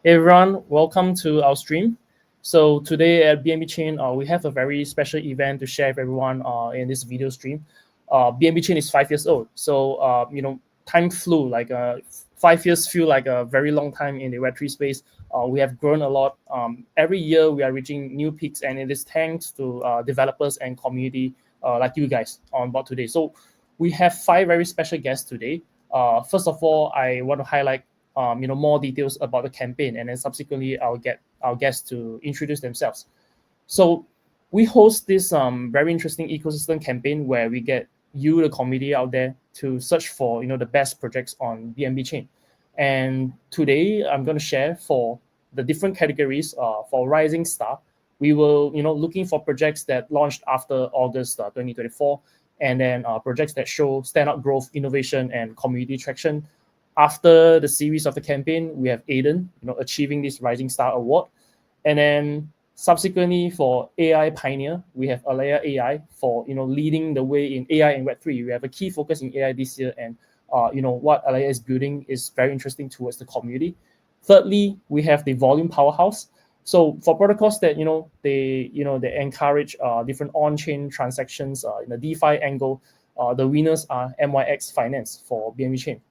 Hey everyone, welcome to our stream. So today at BNB Chain, we have a very special event to share with everyone in this video stream. BNB Chain is 5 years old, so time flew. 5 years feel like a very long time in the Web3 space. We have grown a lot. Every year we are reaching new peaks, and it is thanks to developers and community like you guys on board today. So we have 5 very special guests today. First of all, I want to highlight more details about the campaign, and then subsequently I'll get our guests to introduce themselves. So we host this very interesting ecosystem campaign where we get you, the community out there, to search for the best projects on BNB Chain. And today I'm going to share for the different categories. For Rising Star, we will looking for projects that launched after August 2024, and then projects that show standout growth, innovation, and community traction. After the series of the campaign, we have Aiden, achieving this Rising Star award, and then subsequently for AI Pioneer, we have Alea AI for leading the way in AI and Web3. We have a key focus in AI this year, and what Alea is building is very interesting towards the community. Thirdly, we have the Volume Powerhouse. So for protocols that they encourage different on-chain transactions in the DeFi angle, the winners are MYX Finance for BNB Chain.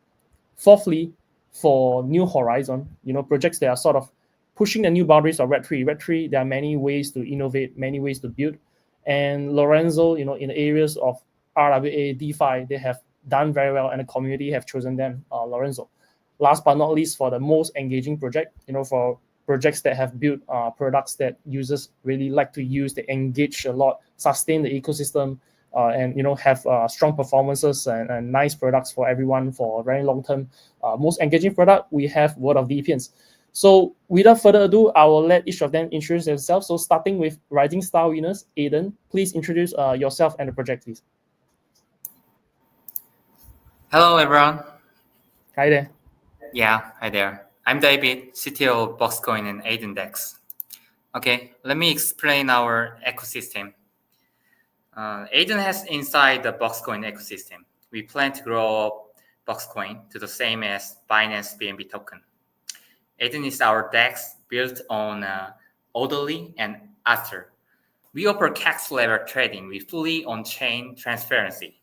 Fourthly, for New Horizon, projects that are sort of pushing the new boundaries of Web3. Web3, there are many ways to innovate, many ways to build. And Lorenzo, in the areas of RWA, DeFi, they have done very well, and the community have chosen them, Lorenzo. Last but not least, for the most engaging project, for projects that have built products that users really like to use, they engage a lot, sustain the ecosystem, and have strong performances and nice products for everyone for a very long term. Most engaging product, we have World of VPNs. So without further ado, I will let each of them introduce themselves. So starting with Rising Star winners, Aiden, please introduce yourself and the project, please. Hello, everyone. Hi there. Yeah, hi there. I'm David, CTO of Boxcoin and Aidendex. Okay, let me explain our ecosystem. Aiden has inside the Boxcoin ecosystem. We plan to grow Boxcoin to the same as Binance BNB token. Aiden is our DEX built on Orderly and Aster. We offer CAX level trading with fully on-chain transparency.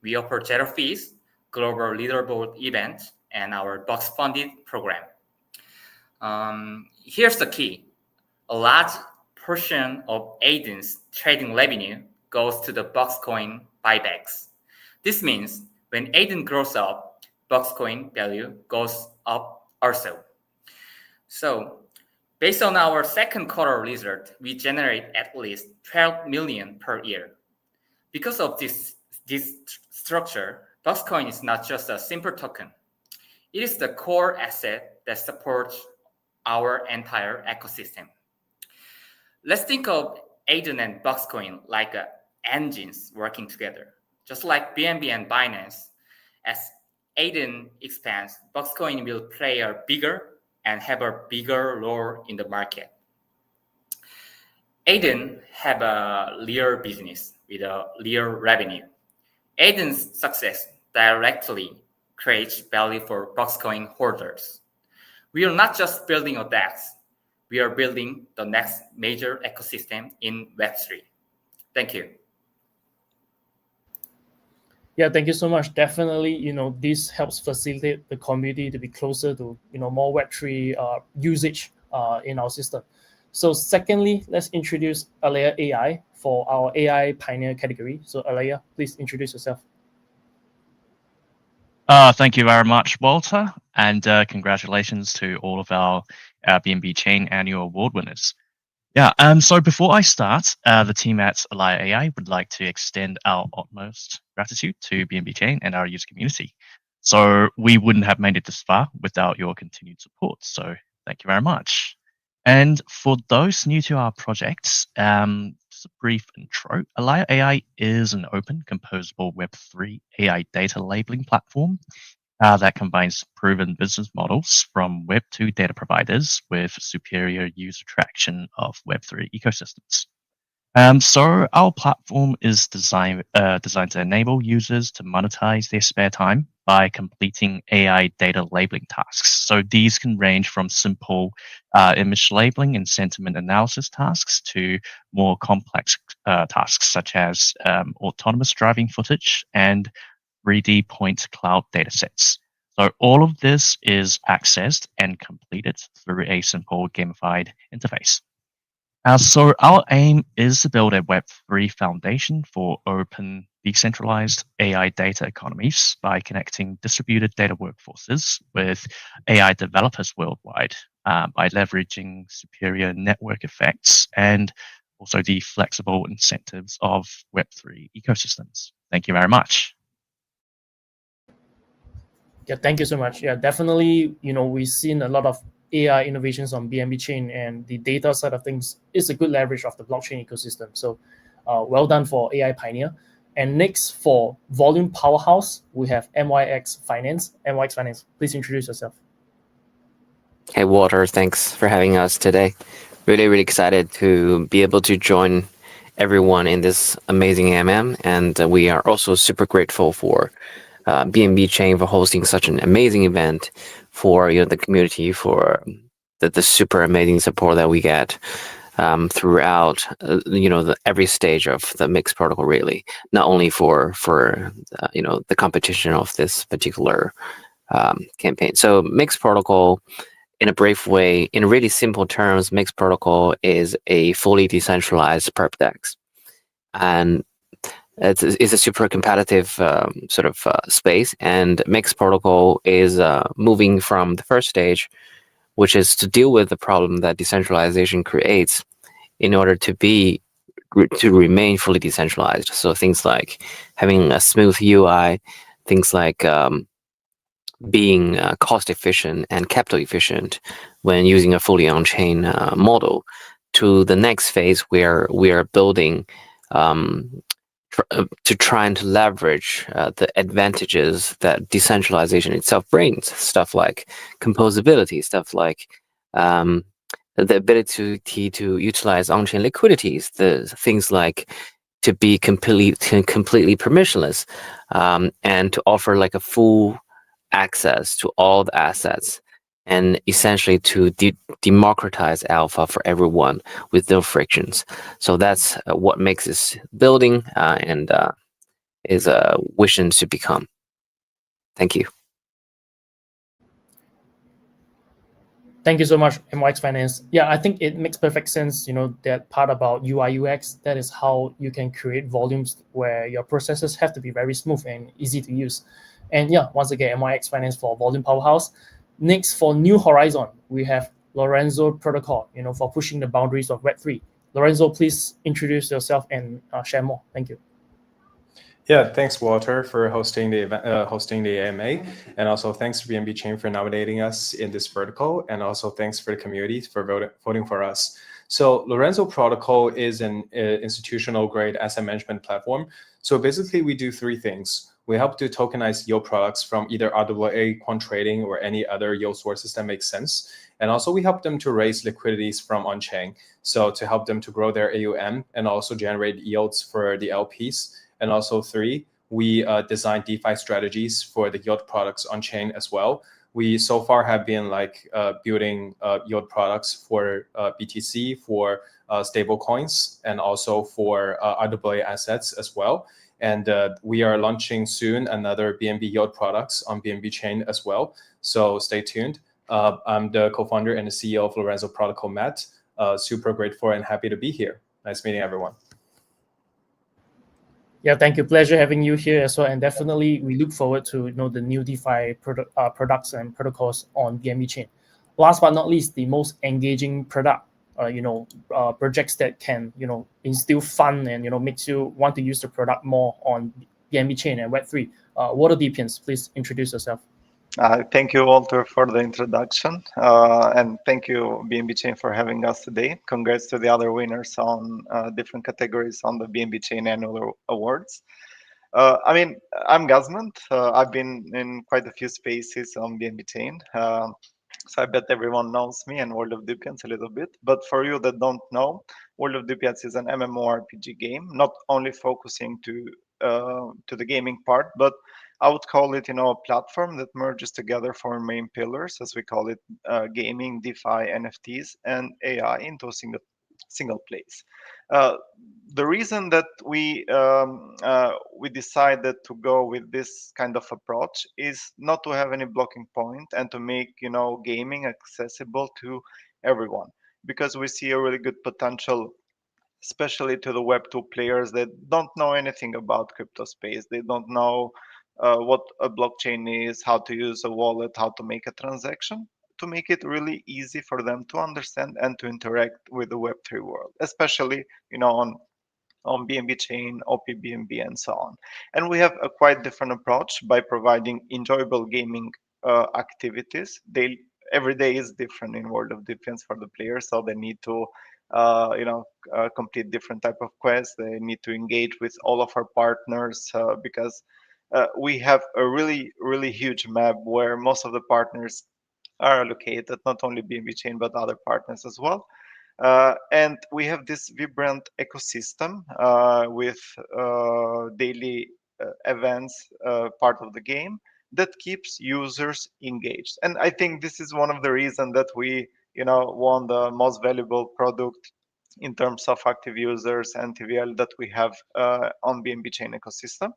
We offer zero fees, global leaderboard event, and our box-funded program. Here's the key. A large portion of Aiden's trading revenue goes to the Boxcoin buybacks. This means when Aiden grows up, Boxcoin value goes up also. So based on our second quarter result, we generate at least 12 million per year. Because of this structure, Boxcoin is not just a simple token. It is the core asset that supports our entire ecosystem. Let's think of Aiden and Boxcoin like engines working together. Just like BNB and Binance, as Aiden expands, Boxcoin will play a bigger and have a bigger role in the market. Aiden have a real business with a real revenue. Aiden's success directly creates value for Boxcoin holders. We are not just building a DEX, we are building the next major ecosystem in Web3. Thank you. Yeah, thank you so much. Definitely, this helps facilitate the community to be closer to, more Web3 usage in our system. So secondly, let's introduce Alea AI for our AI Pioneer category. So Alea, please introduce yourself. Thank you very much, Walter, and congratulations to all of our BNB Chain annual award winners. Yeah, so before I start, the team at Alea AI would like to extend our utmost gratitude to BNB Chain and our user community. So we wouldn't have made it this far without your continued support. So thank you very much. And for those new to our projects, just a brief intro. Alea AI is an open, composable Web3 AI data labeling platform that combines proven business models from Web2 data providers with superior user traction of Web3 ecosystems. So our platform is designed to enable users to monetize their spare time by completing AI data labeling tasks. So these can range from simple image labeling and sentiment analysis tasks to more complex tasks such as autonomous driving footage and 3D point cloud datasets. So all of this is accessed and completed through a simple gamified interface. So our aim is to build a Web3 foundation for open, decentralized AI data economies by connecting distributed data workforces with AI developers worldwide by leveraging superior network effects and also the flexible incentives of Web3 ecosystems. Thank you very much. Yeah, thank you so much. Yeah, definitely. We've seen a lot of AI innovations on BNB chain, and the data side of things is a good leverage of the blockchain ecosystem. So, well done for AI Pioneer. And next for Volume Powerhouse, we have MYX Finance. MYX Finance, please introduce yourself. Hey, Walter, thanks for having us today. Really, really excited to be able to join everyone in this amazing MM, and we are also super grateful for BNB Chain for hosting such an amazing event, for the community, for the super amazing support that we get throughout every stage of the Mix protocol. Really, not only for the competition of this particular campaign. So Mix protocol, in a brief way, in really simple terms, Mix protocol is a fully decentralized perp DEX, and it's a super competitive sort of space. And Mix protocol is moving from the first stage, which is to deal with the problem that decentralization creates, in order to remain fully decentralized. So things like having a smooth UI, things like being cost efficient and capital efficient when using a fully on-chain model, to the next phase where we are building to try and leverage the advantages that decentralization itself brings. Stuff like composability, stuff like the ability to utilize on-chain liquidities, the things like to be completely permissionless, and to offer like a full access to all the assets, and essentially to democratize alpha for everyone with no frictions. So that's what makes this building and is wishing to become. Thank you. Thank you so much, MYX Finance. Yeah, I think it makes perfect sense, that part about UI UX. That is how you can create volumes where your processes have to be very smooth and easy to use. And yeah, once again, MYX Finance for Volume Powerhouse. Next, for New Horizon, we have Lorenzo Protocol, for pushing the boundaries of Web3. Lorenzo, please introduce yourself and share more. Thank you. Yeah, thanks, Walter, for hosting the event, hosting the AMA, and also thanks to BNB Chain for nominating us in this vertical, and also thanks for the community for voting for us. So Lorenzo Protocol is an institutional-grade asset management platform. So basically, we do three things. We help to tokenize yield products from either RWA, quant trading, or any other yield sources that make sense. And also, we help them to raise liquidities from on-chain, so to help them to grow their AUM and also generate yields for the LPs. And also three, we design DeFi strategies for the yield products on chain as well. We so far have been building yield products for BTC, for stable coins, and also for RWA assets as well. And we are launching soon another BNB yield products on BNB Chain as well. So stay tuned. I'm the co-founder and the CEO of Lorenzo Protocol, Matt. Super grateful and happy to be here. Nice meeting everyone. Yeah, thank you. Pleasure having you here as well. And definitely, we look forward to the new DeFi products and protocols on BNB Chain. Last but not least, the most engaging product, projects that can instill fun and makes you want to use the product more on BNB Chain and Web3. Water Deepians, please introduce yourself. Thank you, Walter, for the introduction, and thank you, BNB Chain, for having us today. Congrats to the other winners on different categories on the BNB Chain annual awards. I'm Gazmant. I've been in quite a few spaces on BNB Chain. So I bet everyone knows me and World of Depians a little bit. But for you that don't know, World of Depians is an MMORPG game, not only focusing to the gaming part, but I would call it, a platform that merges together four main pillars, as we call it, gaming, DeFi, NFTs, and AI into a single place. Uh, the reason that we decided to go with this kind of approach is not to have any blocking point and to make gaming accessible to everyone, because we see a really good potential, especially to the Web2 players that don't know anything about crypto space. They don't know what a blockchain is, how to use a wallet, how to make a transaction, to make it really easy for them to understand and to interact with the Web3 world, especially on BNB Chain, OPBNB, and so on. And we have a quite different approach by providing enjoyable gaming activities. Every day is different in World of Defense for the players, so they need to, complete different type of quests. They need to engage with all of our partners because we have a really, really huge map where most of the partners are located, not only BNB Chain but other partners as well. And we have this vibrant ecosystem with daily events part of the game that keeps users engaged. And I think this is one of the reasons that we, won the most valuable product in terms of active users and TVL that we have on BNB Chain ecosystem.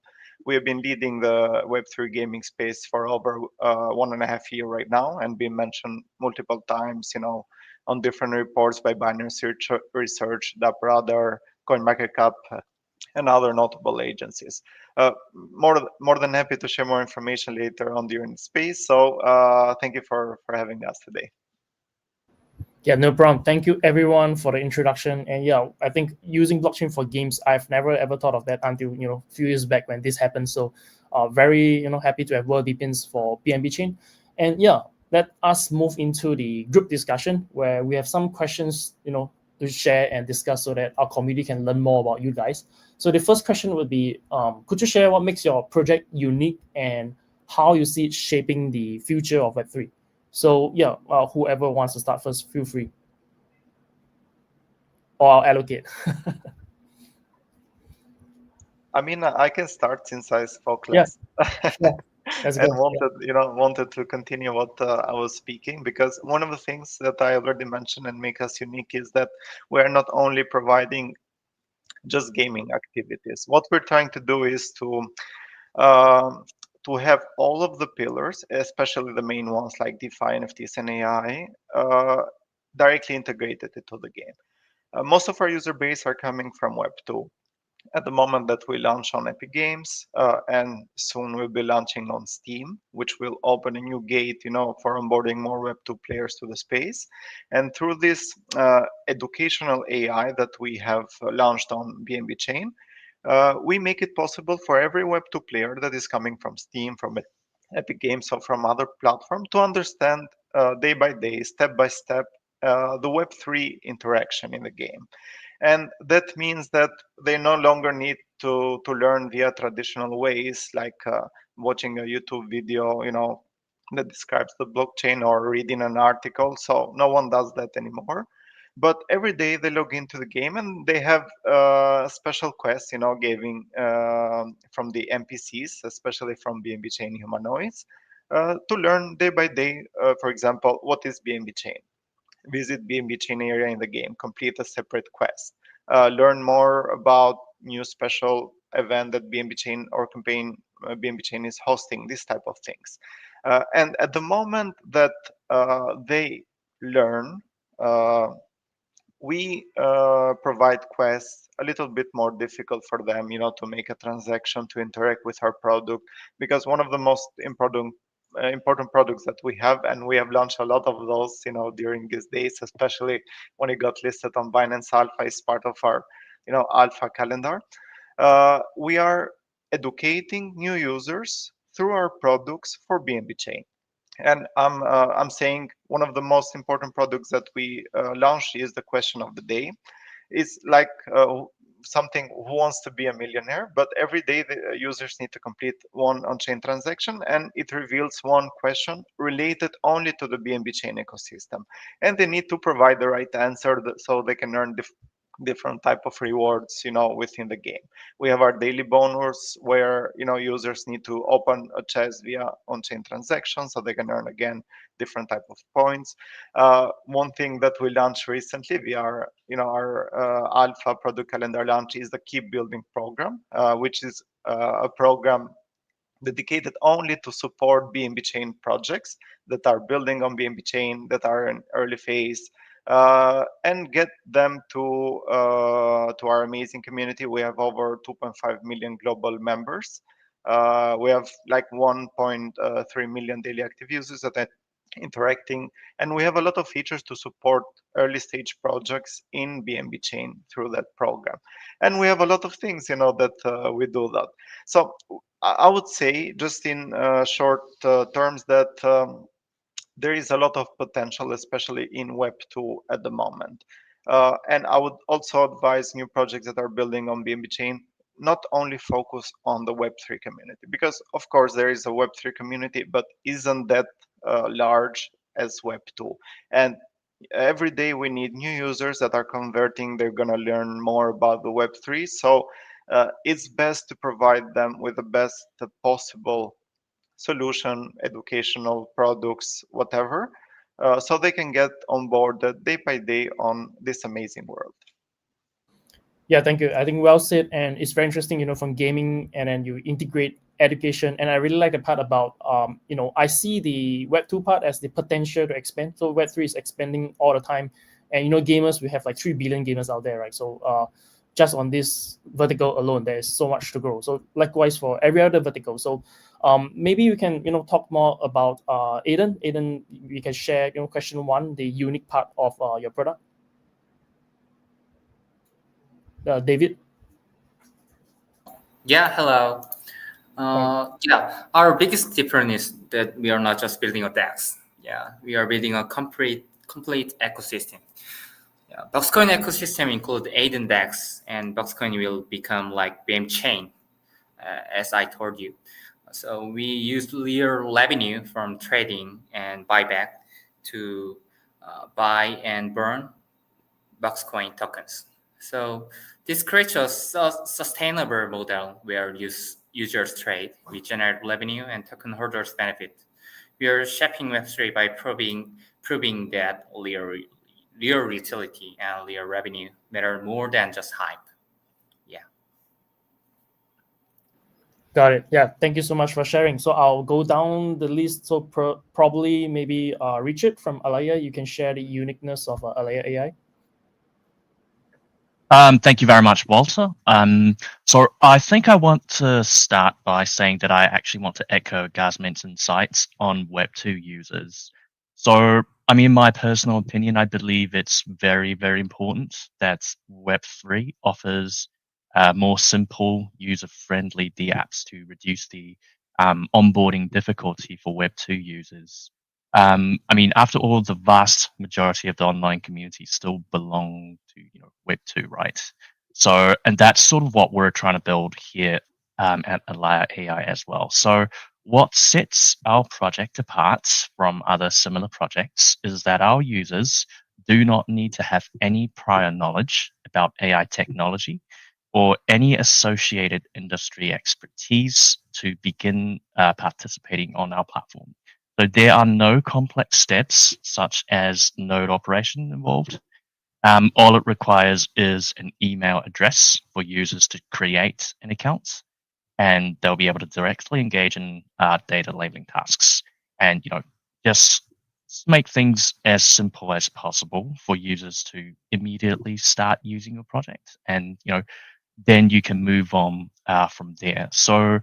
We have been leading the Web3 gaming space for over 1.5 years right now, and been mentioned multiple times, on different reports by Binary Research, Dapper, CoinMarketCap, and other notable agencies. More than happy to share more information later on during the space. So thank you for having us today. Yeah, no problem. Thank you everyone for the introduction. And yeah, I think using blockchain for games, I've never ever thought of that until a few years back when this happened. So very happy to have World Deepins for BNB Chain. And yeah, let us move into the group discussion where we have some questions to share and discuss so that our community can learn more about you guys. So the first question would be, could you share what makes your project unique and how you see it shaping the future of Web3? So yeah, whoever wants to start first, feel free. Or I'll allocate. I mean, I can start since I spoke Yeah, last. sure. Let's And go. wanted to continue what I was speaking, because one of the things that I already mentioned and make us unique is that we're not only providing just gaming activities. What we're trying to do is um, to have all of the pillars, especially the main ones like DeFi, NFTs, and AI, directly integrated into the game. Most of our user base are coming from Web2 at the moment that we launch on Epic Games, and soon we'll be launching on Steam, which will open a new gate, for onboarding more Web2 players to the space. And through this educational AI that we have launched on BNB Chain, we make it possible for every Web2 player that is coming from Steam, from Epic Games, or from other platform to understand day by day, step by step, the Web3 interaction in the game. And that means that they no longer need to learn via traditional ways like watching a YouTube video, that describes the blockchain, or reading an article. So no one does that anymore. But every day they log into the game and they have special quests, giving from the NPCs, especially from BNB Chain humanoids, to learn day by day. For example, what is BNB Chain? Visit BNB Chain area in the game, complete a separate quest, learn more about new special event that BNB Chain or campaign BNB Chain is hosting, this type of things. And at the moment that they learn, uh, we provide quests a little bit more difficult for them, to make a transaction, to interact with our product, because one of the most important products that we have, and we have launched a lot of those, during these days, especially when it got listed on Binance Alpha, is part of our, Alpha calendar. We are educating new users through our products for BNB Chain. And I'm saying one of the most important products that we launched is the question of the day. It's like something who wants to be a millionaire, but every day the users need to complete one on-chain transaction, and it reveals one question related only to the BNB chain ecosystem, and they need to provide the right answer so they can earn different type of rewards, within the game. We have our daily bonus where users need to open a chest via on-chain transaction so they can earn again different type of points. One thing that we launched recently via our alpha product calendar launch is the keep building program, which is a program dedicated only to support BNB Chain projects that are building on BNB Chain, that are in early phase, and get them to our amazing community. We have over 2.5 million global members. We have like 1.3 million daily active users that are interacting, and we have a lot of features to support early stage projects in BNB Chain through that program. And we have a lot of things, that we do that. So I would say, just in short terms, that there is a lot of potential, especially in Web 2 at the moment. And I would also advise new projects that are building on BNB Chain not only focus on the Web3 community, because of course there is a Web3 community, but isn't that large as Web 2. And every day we need new users that are converting. They're going to learn more about the Web3. So it's best to provide them with the best possible solution, educational products, whatever, so they can get on board day by day on this amazing world. Yeah, thank you. I think well said, and it's very interesting. From gaming, and then you integrate education, and I really like the part about I see the Web 2 part as the potential to expand. So Web 3 is expanding all the time, and gamers, we have like 3 billion gamers out there, right? So just on this vertical alone, there is so much to grow. So likewise for every other vertical. So maybe we can talk more about Aiden. Aiden, we can share question one, the unique part of your product. David. Yeah, hello. Yeah, our biggest difference is that we are not just building a DEX. Yeah, we are building a complete ecosystem. Yeah, Boxcoin ecosystem include Aiden DEX, and Boxcoin will become like BM Chain, as I told you. So we use real revenue from trading and buyback to buy and burn Boxcoin tokens. So this creates a sustainable model where users trade, we generate revenue, and token holders benefit. We are shaping Web3 by proving that real utility and real revenue matter more than just hype. Yeah. Got it. Yeah, thank you so much for sharing. So I'll go down the list. So probably maybe Richard from Alaya, you can share the uniqueness of Alaya AI. Thank you very much, Walter. So I think I want to start by saying that I actually want to echo Gazmin's insights on Web2 users. So, in my personal opinion, I believe it's very, very important that Web3 offers more simple, user-friendly dApps to reduce the onboarding difficulty for Web2 users. After all, the vast majority of the online community still belong to Web 2, right? So, and that's sort of what we're trying to build here at Alaya AI as well. So, what sets our project apart from other similar projects is that our users do not need to have any prior knowledge about AI technology or any associated industry expertise to begin participating on our platform. So there are no complex steps such as node operation involved. All it requires is an email address for users to create an account, and they'll be able to directly engage in data labeling tasks, and just make things as simple as possible for users to immediately start using your project, and then you can move on from there. So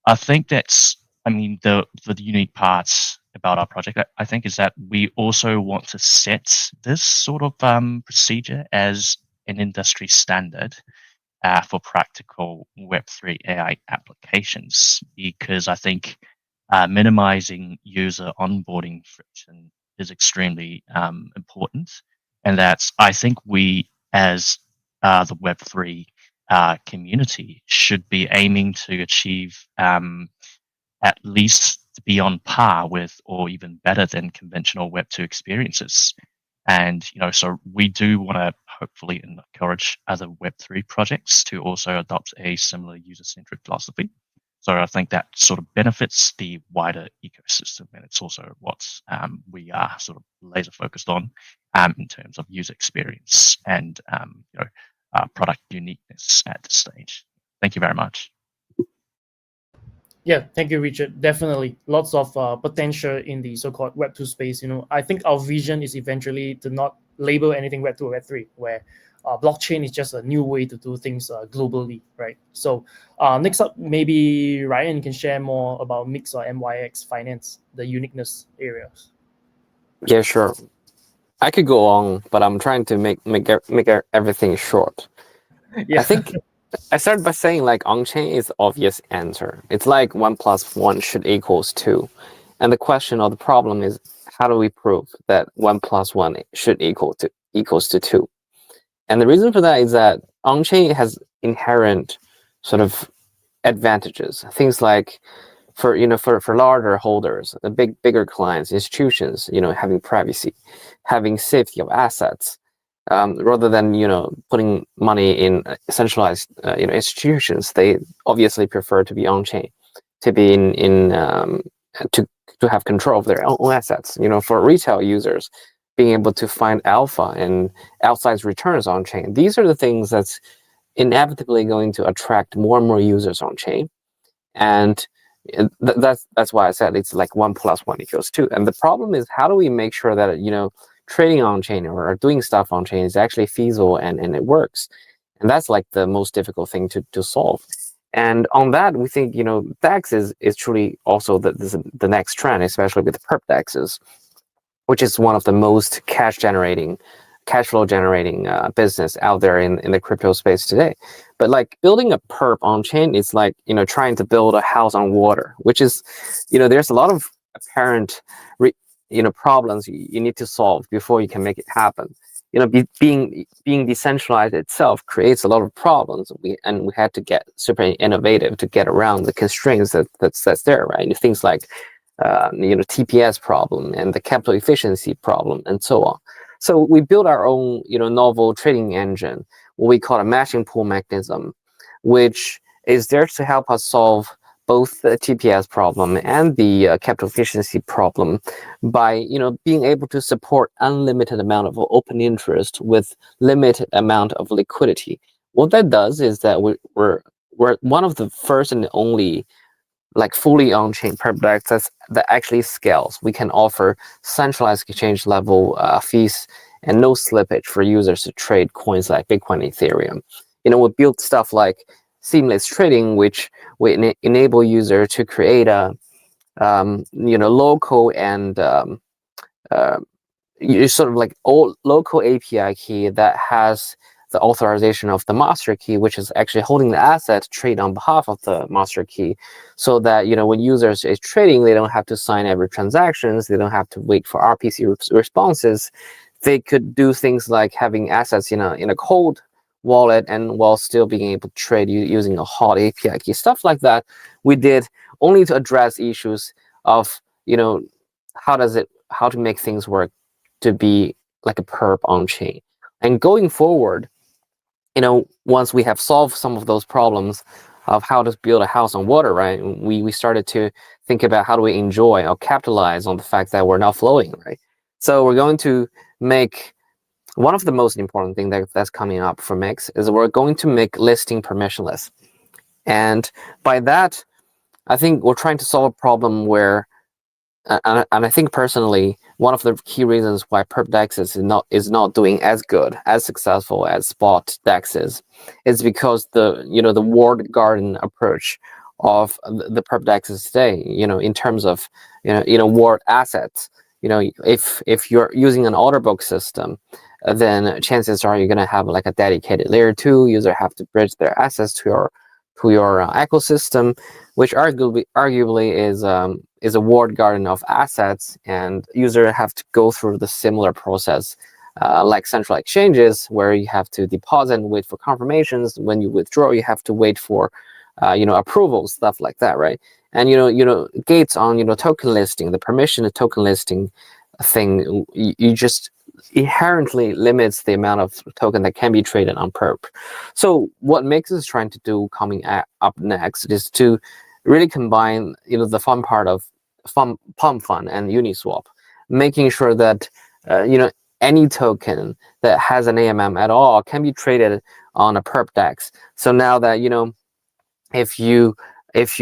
I think that's the unique parts about our project, I think, is that we also want to set this sort of procedure as an industry standard for practical Web3 AI applications, because I think minimizing user onboarding friction is extremely important. And that's, I think we, as the Web3 community should be aiming to achieve at least to be on par with or even better than conventional Web2 experiences. And so we do want to hopefully encourage other Web3 projects to also adopt a similar user-centric philosophy. So I think that sort of benefits the wider ecosystem, and it's also what we are sort of laser focused on in terms of user experience and product uniqueness at this stage. Thank you very much. Yeah, thank you, Richard. Definitely, lots of potential in the so-called Web2 space. I think our vision is eventually to not label anything Web2 or Web3, where blockchain is just a new way to do things globally, right? So next up, maybe Ryan can share more about Mix or MYX finance, the uniqueness areas. Yeah, sure. I could go on, but I'm trying to make everything short. Yeah. I think I started by saying like on-chain is the obvious answer. It's like 1 + 1 should equals 2. And the question or the problem is, how do we prove that 1 + 1 should equals to 2? And the reason for that is that on-chain has inherent sort of advantages. Things like for larger holders, the bigger clients, institutions, having privacy, having safety of assets, rather than putting money in centralized institutions. They obviously prefer to be on chain, to be to have control of their own assets. For retail users, being able to find alpha and outsized returns on chain. These are the things that's inevitably going to attract more and more users on chain, and that's why I said it's like 1 + 1 = 2. And the problem is, how do we make sure that trading on chain or doing stuff on chain is actually feasible and it works? And that's like the most difficult thing to solve. And on that, we think DEX is truly also the next trend, especially with the perp DEXs, which is one of the most cash flow generating business out there in the crypto space today. But like building a perp on chain is like trying to build a house on water, which is there's a lot of apparent problems you need to solve before you can make it happen. Being decentralized itself creates a lot of problems. We had to get super innovative to get around the constraints that's there, right? Things like TPS problem and the capital efficiency problem and so on. So we built our own novel trading engine, what we call a matching pool mechanism, which is there to help us solve both the TPS problem and the capital efficiency problem by being able to support unlimited amount of open interest with limited amount of liquidity. What that does is that we're one of the first and only like fully on-chain perp DEX that actually scales. We can offer centralized exchange level fees and no slippage for users to trade coins like Bitcoin, Ethereum. We built stuff like seamless trading, which we enable users to create a local and sort of like all local API key that has the authorization of the master key, which is actually holding the asset to trade on behalf of the master key, so that when users is trading, they don't have to sign every transactions, they don't have to wait for RPC responses. They could do things like having assets in a cold wallet and while still being able to trade using a hot API key, stuff like that. We did only to address issues of how to make things work to be like a perp on chain. And going forward, once we have solved some of those problems of how to build a house on water, right? We started to think about how do we enjoy or capitalize on the fact that we're not flowing, right? So we're going to make one of the most important things that's coming up for Mix is we're going to make listing permissionless. And by that, I think we're trying to solve a problem where, and I think personally, one of the key reasons why perp DEX is not doing as good, as successful as spot DEX is because the walled garden approach of the perp DEXs today, in terms of walled assets. If you're using an order book system, then chances are you're going to have like a dedicated layer 2 user have to bridge their assets to your ecosystem, which arguably is a walled garden of assets, and user have to go through the similar process like central exchanges, where you have to deposit and wait for confirmations. When you withdraw, you have to wait for approvals, stuff like that, right? And gates on token listing, the permission token listing thing, you just inherently limits the amount of token that can be traded on perp. So what Mix is trying to do coming up next is to really combine the fun part of Pump Fund and Uniswap, making sure that any token that has an AMM at all can be traded on a perp DEX. So now that if you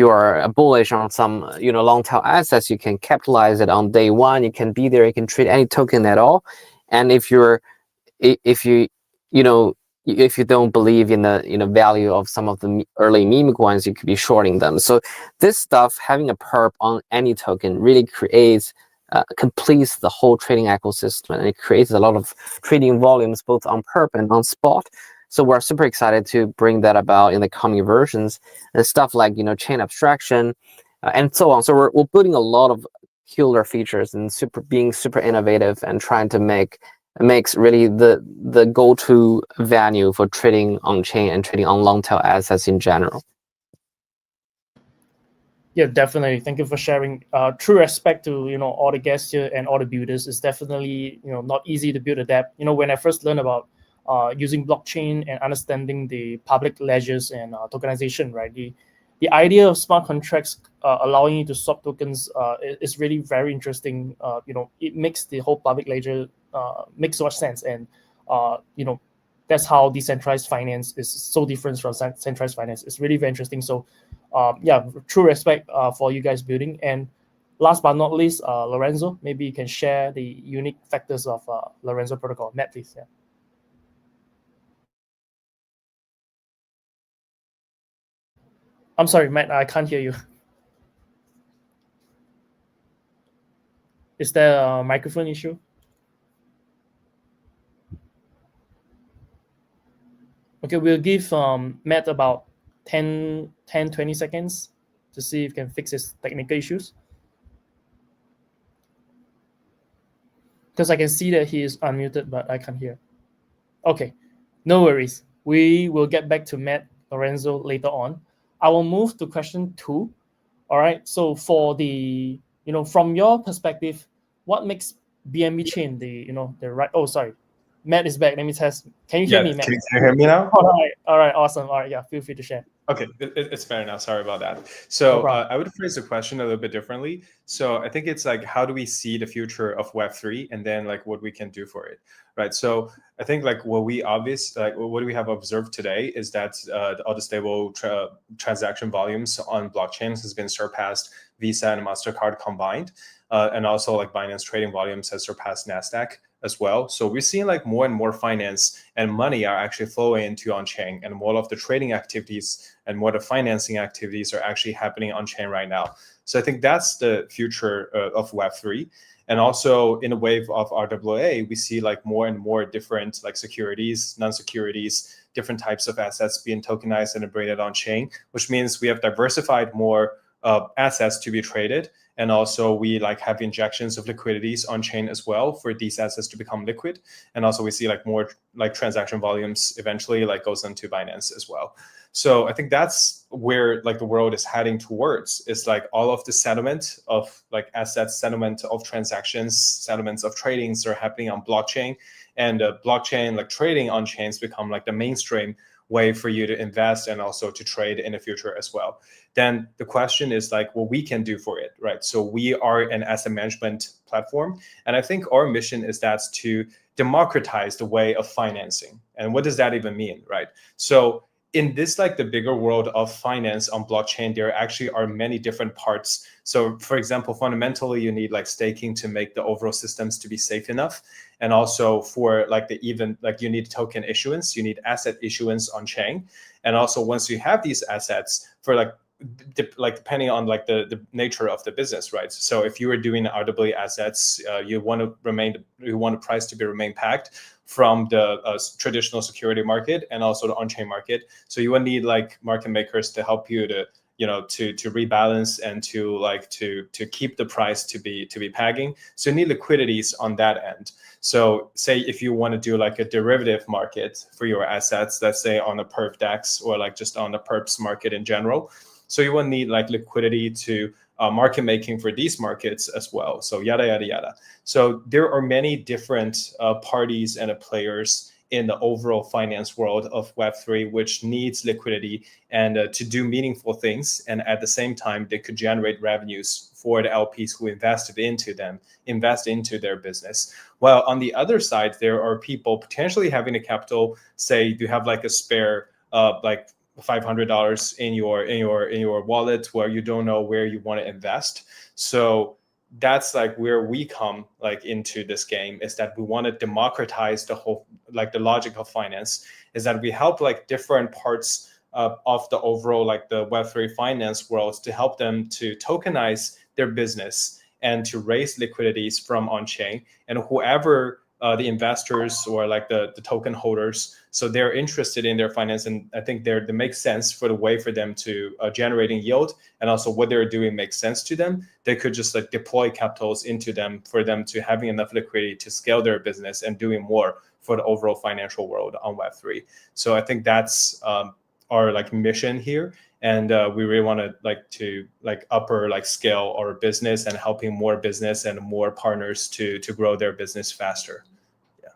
are bullish on some long tail assets, you can capitalize it on day one. You can be there. You can trade any token at all. And if you don't believe in the value of some of the early meme coins, you could be shorting them. So this stuff, having a perp on any token, really completes the whole trading ecosystem, and it creates a lot of trading volumes both on perp and on spot. So we're super excited to bring that about in the coming versions, and stuff like chain abstraction and so on. So we're building a lot of killer features and being super innovative and trying to makes really the go-to venue for trading on chain and trading on long tail assets in general. Yeah, definitely. Thank you for sharing. True respect to all the guests here and all the builders. It's definitely not easy to build a dApp. When I first learned about using blockchain and understanding the public ledgers and tokenization, right? The idea of smart contracts allowing you to swap tokens is really very interesting. It makes the whole public ledger make so much sense, and that's how decentralized finance is so different from centralized finance. It's really very interesting. So yeah, true respect for you guys building. And last but not least, Lorenzo, maybe you can share the unique factors of Lorenzo protocol. Matt, please. Yeah. I'm sorry, Matt, I can't hear you. Is there a microphone issue? Okay, we'll give Matt about 10, 20 seconds to see if we can fix his technical issues. Because I can see that he is unmuted, but I can't hear. Okay, no worries. We will get back to Matt Lorenzo later on. I will move to question 2. All right, so for the, from your perspective, what makes BNB Chain the right, oh, sorry. Matt is back. Let me test. Can you hear me, Matt? Can you hear me now? All right, awesome. All right, yeah, feel free to share. Okay, it's better now. Sorry about that. So I would phrase the question a little bit differently. So I think it's like, how do we see the future of Web3, and then like what we can do for it, right? So I think like what we have observed today is that all the stable transaction volumes on blockchains has been surpassed Visa and MasterCard combined, and also like Binance trading volumes has surpassed Nasdaq as well. So we're seeing like more and more finance and money are actually flowing into on-chain, and more of the trading activities and more of the financing activities are actually happening on-chain right now. So I think that's the future of Web3. And also in the wave of RWA, we see like more and more different like securities, non-securities, different types of assets being tokenized and bring it on-chain, which means we have diversified more assets to be traded. And also we like have injections of liquidities on chain as well for these assets to become liquid. And also we see like more like transaction volumes eventually like goes into Binance as well. So I think that's where like the world is heading towards. It's like all of the settlement of like assets, settlement of transactions, settlements of tradings are happening on blockchain, and blockchain like trading on chains become like the mainstream way for you to invest and also to trade in the future as well. Then the question is like what we can do for it, right? So we are an asset management platform, and I think our mission is that to democratize the way of financing. And what does that even mean, right? So in this like the bigger world of finance on blockchain, there actually are many different parts. So for example, fundamentally you need like staking to make the overall systems to be safe enough. And also for like you need token issuance, you need asset issuance on chain. And also once you have these assets for like depending on like the nature of the business, right? So if you are doing RWA assets, you want the price to remain packed from the traditional security market and also the on-chain market. So you will need like market makers to help you to to rebalance and to keep the price to be pegging. So you need liquidities on that end. So say if you want to do like a derivative market for your assets, let's say on a perp DEX or like just on the perps market in general. So you will need like liquidity to market making for these markets as well. So yada, yada, yada. So there are many different parties and players in the overall finance world of Web3, which needs liquidity and to do meaningful things. And at the same time, they could generate revenues for the LPs who invest into their business. While on the other side, there are people potentially having the capital, say you have like a spare like $500 in your wallet where you don't know where you want to invest. So that's like where we come like into this game, is that we want to democratize the whole, like the logic of finance is that we help like different parts of the overall like the Web3 finance world to help them to tokenize their business and to raise liquidities from on-chain. And whoever the investors or like the token holders, so they're interested in their finance, and I think they make sense for the way for them to generating yield, and also what they're doing makes sense to them. They could just like deploy capitals into them for them to having enough liquidity to scale their business and doing more for the overall financial world on Web3. So I think that's our like mission here. And we really want to upper scale our business and helping more business and more partners to grow their business faster. Yeah.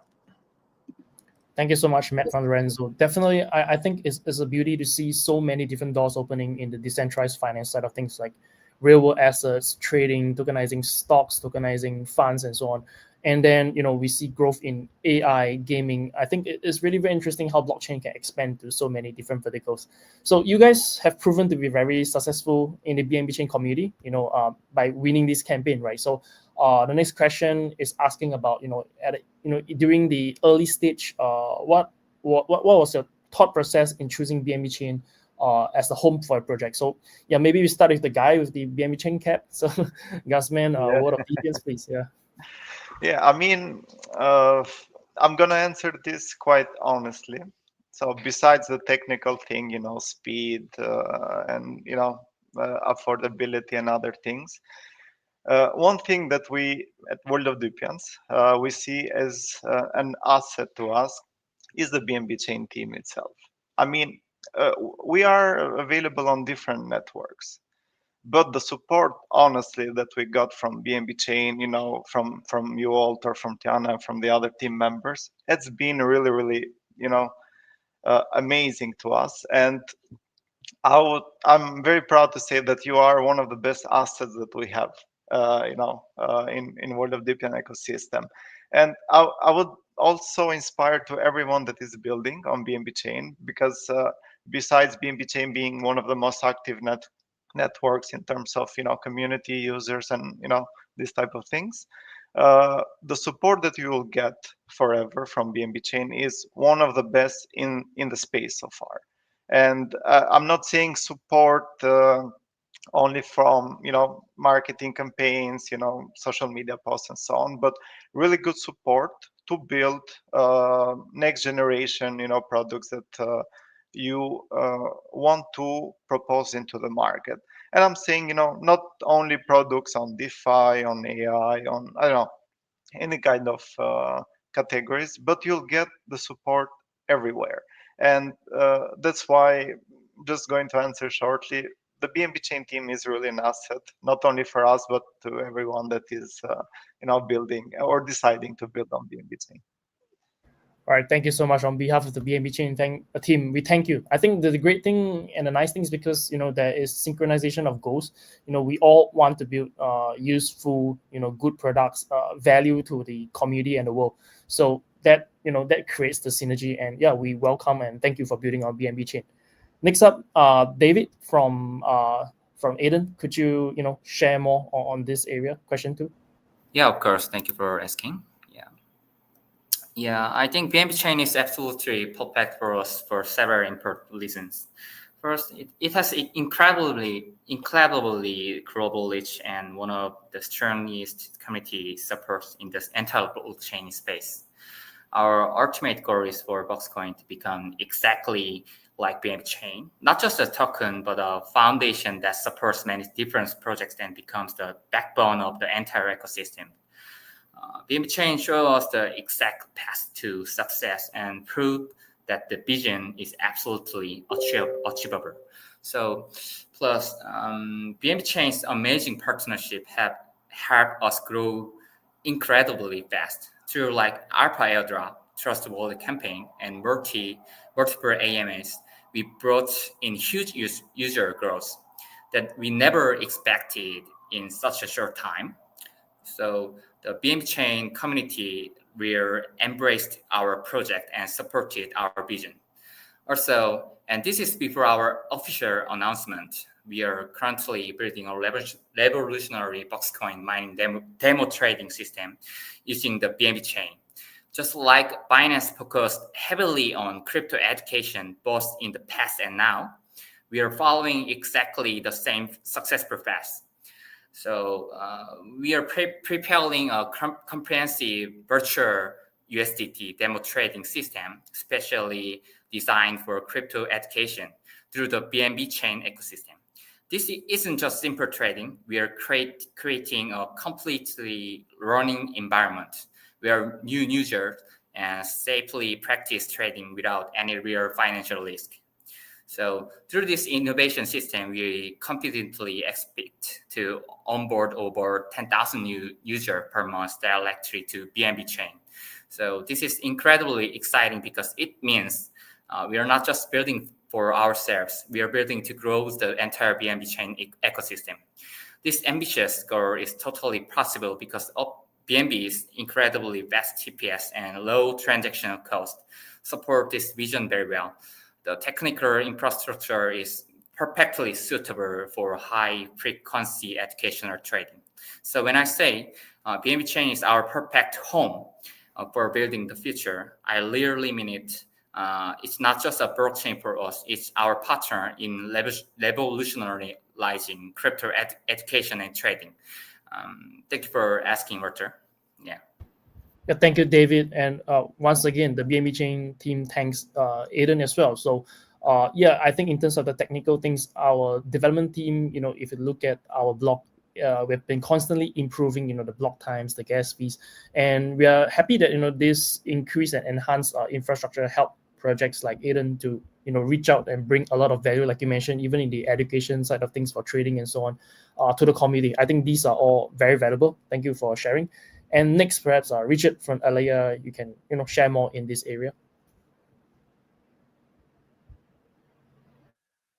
Thank you so much, Matt from Lorenzo. Definitely, I think it's a beauty to see so many different doors opening in the decentralized finance side of things, like real world assets, trading, tokenizing stocks, tokenizing funds, and so on. And then, we see growth in AI, gaming. I think it's really very interesting how blockchain can expand to so many different verticals. So you guys have proven to be very successful in the BNB Chain community, by winning this campaign, right? So the next question is asking about, during the early stage, what was your thought process in choosing BNB Chain as the home for a project? So yeah, maybe we start with the guy with the BNB Chain cap. So Gusman, word of opinions, please. Yeah. Yeah, I mean, I'm gonna answer this quite honestly. So besides the technical thing, speed and affordability and other things, one thing that we at World of Dupians we see as an asset to us is the BNB Chain team itself. I mean, we are available on different networks, but the support honestly that we got from BNB Chain, from you, Walter, from Tiana, from the other team members, it's been really, really, amazing to us. And I'm very proud to say that you are one of the best assets that we have, in World of Deepin ecosystem. And I would also inspire to everyone that is building on BNB Chain, because besides BNB Chain being one of the most active networks in terms of community users and these type of things, the support that you will get forever from BNB Chain is one of the best in the space so far. And I'm not saying support only from marketing campaigns, social media posts and so on, but really good support to build next generation products that you want to propose into the market. And I'm saying not only products on DeFi, on AI, on I don't know, any kind of categories, but you'll get the support everywhere. And that's why, just going to answer shortly, the BNB Chain team is really an asset, not only for us, but to everyone that is building or deciding to build on BNB Chain. All right, thank you so much on behalf of the BNB Chain team. We thank you. I think the great thing and the nice thing is because there is synchronization of goals. We all want to build useful, good products, value to the community and the world. So that that creates the synergy. And yeah, we welcome and thank you for building on BNB Chain. Next up, David from Aiden. Could you share more on this area? Question 2. Yeah, of course. Thank you for asking. Yeah, I think BNB Chain is absolutely perfect for us for several important reasons. First, it has incredibly global reach and one of the strongest community supports in this entire blockchain space. Our ultimate goal is for Boxcoin to become exactly like BNB Chain, not just a token, but a foundation that supports many different projects and becomes the backbone of the entire ecosystem. BNB Chain shows us the exact path to success and prove that the vision is absolutely achievable. So, plus BNB Chain's amazing partnership have helped us grow incredibly fast through like Alpha airdrop, trust wallet campaign, and multiple AMAs. We brought in huge user growth that we never expected in such a short time. So the BNB Chain community will embraced our project and supported our vision. Also, and this is before our official announcement, we are currently building a revolutionary Boxcoin mining demo trading system using the BNB Chain. Just like Binance focused heavily on crypto education both in the past and now, we are following exactly the same successful path. So we are preparing a comprehensive virtual USDT demo trading system, specially designed for crypto education through the BNB Chain ecosystem. This isn't just simple trading. We are creating a completely learning environment where new users and safely practice trading without any real financial risk. So through this innovation system, we confidently expect to onboard over 10,000 new users per month directly to BNB Chain. So this is incredibly exciting because it means we are not just building for ourselves, we are building to grow the entire BNB Chain ecosystem. This ambitious goal is totally possible because of BNB's incredibly vast TPS and low transactional cost support this vision very well. The technical infrastructure is perfectly suitable for high-frequency educational trading. So when I say BNB Chain is our perfect home for building the future, I literally mean it. It's not just a blockchain for us, it's our partner in revolutionizing crypto education and trading. Thank you for asking, Walter. Yeah. Yeah, thank you, David. And once again, the BNB Chain team thanks Aiden as well. So yeah, I think in terms of the technical things, our development team, if you look at our block, we've been constantly improving, the block times, the gas fees, and we are happy that, this increase and enhance infrastructure help projects like Aiden to, reach out and bring a lot of value, like you mentioned, even in the education side of things for trading and so on, to the community. I think these are all very valuable. Thank you for sharing. And next, perhaps Richard from Alaya, you can share more in this area.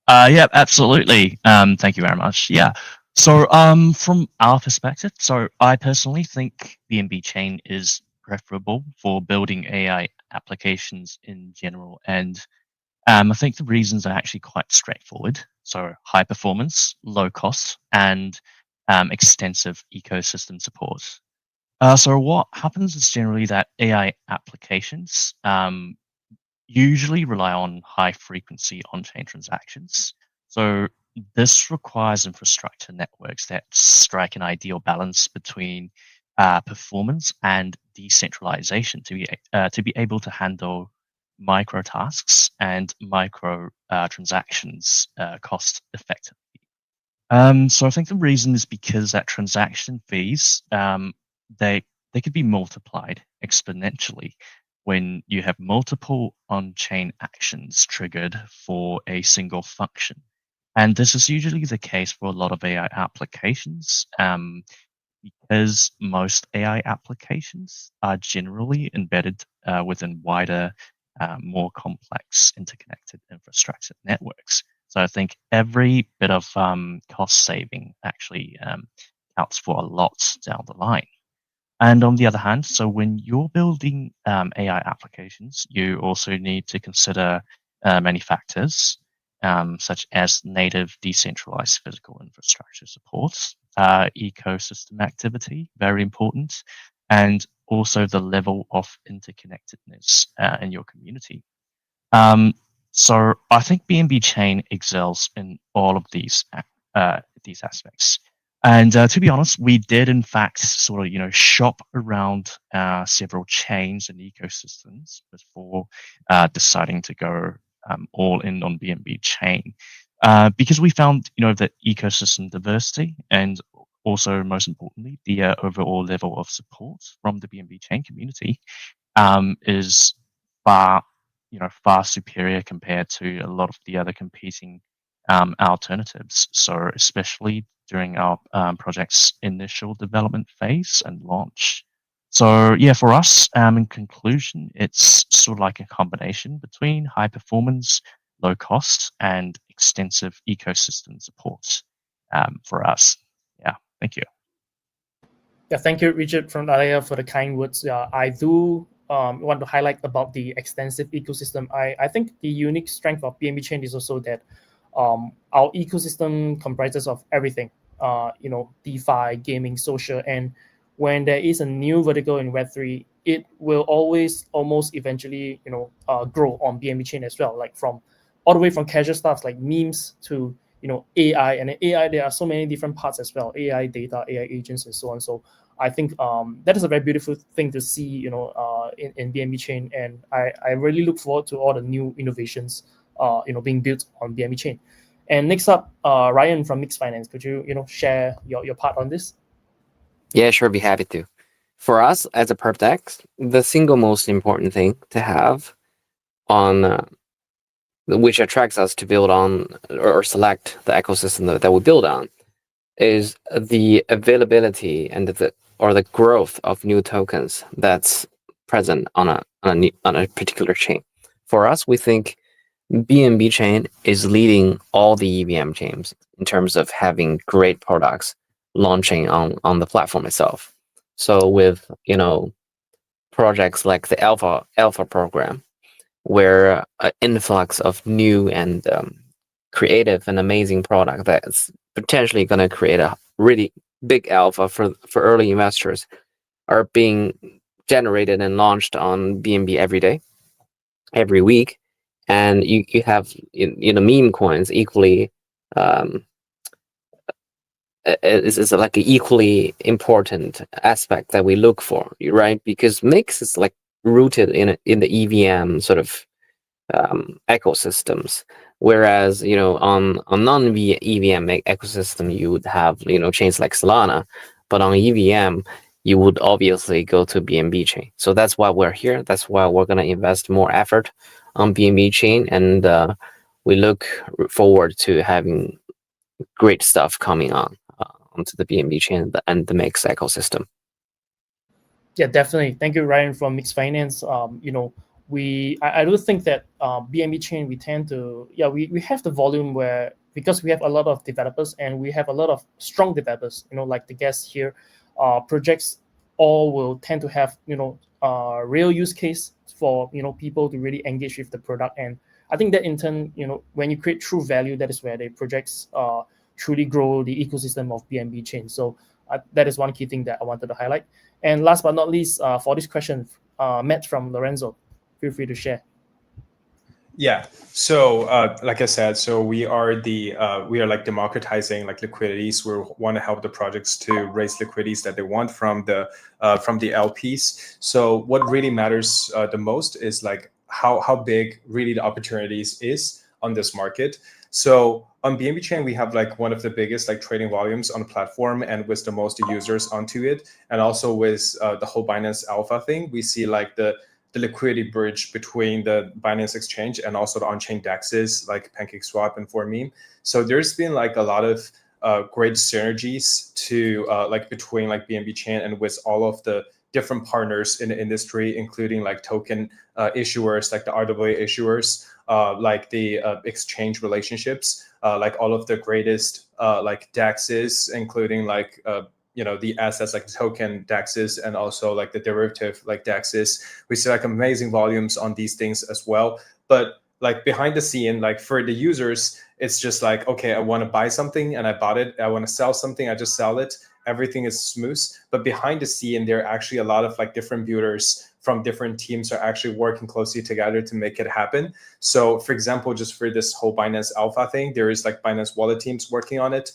Yeah, absolutely. Thank you very much. Yeah. So from our perspective, so I personally think BNB Chain is preferable for building AI applications in general. And I think the reasons are actually quite straightforward. So high performance, low cost, and extensive ecosystem support. So what happens is generally that AI applications usually rely on high frequency on-chain transactions. So this requires infrastructure networks that strike an ideal balance between performance and decentralization to be able to handle micro tasks and micro transactions cost effectively. So I think the reason is because that transaction fees they could be multiplied exponentially when you have multiple on-chain actions triggered for a single function. And this is usually the case for a lot of AI applications because most AI applications are generally embedded within wider, more complex interconnected infrastructure networks. So I think every bit of cost saving actually counts for a lot down the line. And on the other hand, so when you're building AI applications, you also need to consider many factors, such as native decentralized physical infrastructure support, ecosystem activity, very important, and also the level of interconnectedness in your community. So I think BNB Chain excels in all of these aspects. And to be honest, we did in fact sort of shop around several chains and ecosystems before deciding to go all in on BNB Chain, because we found the ecosystem diversity and also most importantly the overall level of support from the BNB Chain community is far far superior compared to a lot of the other competing alternatives. So especially during our project's initial development phase and launch. So yeah, for us, in conclusion, it's sort of like a combination between high performance, low cost, and extensive ecosystem support for us. Yeah, thank you. Yeah, thank you, Richard from Alea, for the kind words. I do want to highlight about the extensive ecosystem. I think the unique strength of BNB Chain is also that our ecosystem comprises of everything. DeFi, gaming, social, and when there is a new vertical in Web3, it will always almost eventually grow on BNB Chain as well. Like from all the way from casual stuff like memes to AI, and in AI there are so many different parts as well: AI data, AI agents, and so on. So I think that is a very beautiful thing to see, in BNB Chain, and I really look forward to all the new innovations, being built on BNB Chain. And next up, Ryan from Mixed Finance, could you, share your part on this? Yeah, sure, be happy to. For us as a PerpDex, the single most important thing to have on which attracts us to build on or select the ecosystem that we build on is the availability and the growth of new tokens that's present on a particular chain. For us, we think BNB Chain is leading all the EVM chains in terms of having great products launching on the platform itself. So with projects like the Alpha program, where an influx of new and creative and amazing product that's potentially going to create a really big alpha for early investors are being generated and launched on BNB every week, and you have meme coins equally is like an equally important aspect that we look for, right? Because Mix is like rooted in the EVM sort of ecosystems, whereas on non-EVM ecosystem you would have chains like Solana, but on EVM you would obviously go to BNB Chain. So that's why we're here. That's why we're going to invest more effort on BNB Chain, and we look forward to having great stuff coming onto the BNB Chain and the Mix ecosystem. Yeah, definitely. Thank you, Ryan from Mixed Finance. I do think that BNB Chain, we tend to, we have the volume where, because we have a lot of developers and we have a lot of strong developers, like the guests here, projects all will tend to have, real use case for, people to really engage with the product. And I think that in turn, when you create true value, that is where the projects truly grow the ecosystem of BNB Chain. So that is one key thing that I wanted to highlight. And last but not least, for this question, Matt from Lorenzo, feel free to share. Yeah. So, like I said, so we are like democratizing like liquidities. We want to help the projects to raise liquidities that they want from the LPs. So, what really matters the most is like how big really the opportunities is on this market. So on BNB Chain, we have like one of the biggest like trading volumes on the platform, and with the most users onto it, and also with the whole Binance Alpha thing, we see like the liquidity bridge between the Binance exchange and also the on-chain DEXs like PancakeSwap and 4Meme. So there's been like a lot of great synergies to like between like BNB Chain and with all of the different partners in the industry, including like token issuers, like the RWA issuers, like the exchange relationships, like all of the greatest like DEXs, including like the assets like token DEXs and also like the derivative like DEXs. We see like amazing volumes on these things as well. But like behind the scene, like for the users, it's just like, okay, I want to buy something and I bought it. I want to sell something, I just sell it. Everything is smooth. But behind the scene, there are actually a lot of like different builders from different teams are actually working closely together to make it happen. So for example, just for this whole Binance Alpha thing, there is like Binance wallet teams working on it.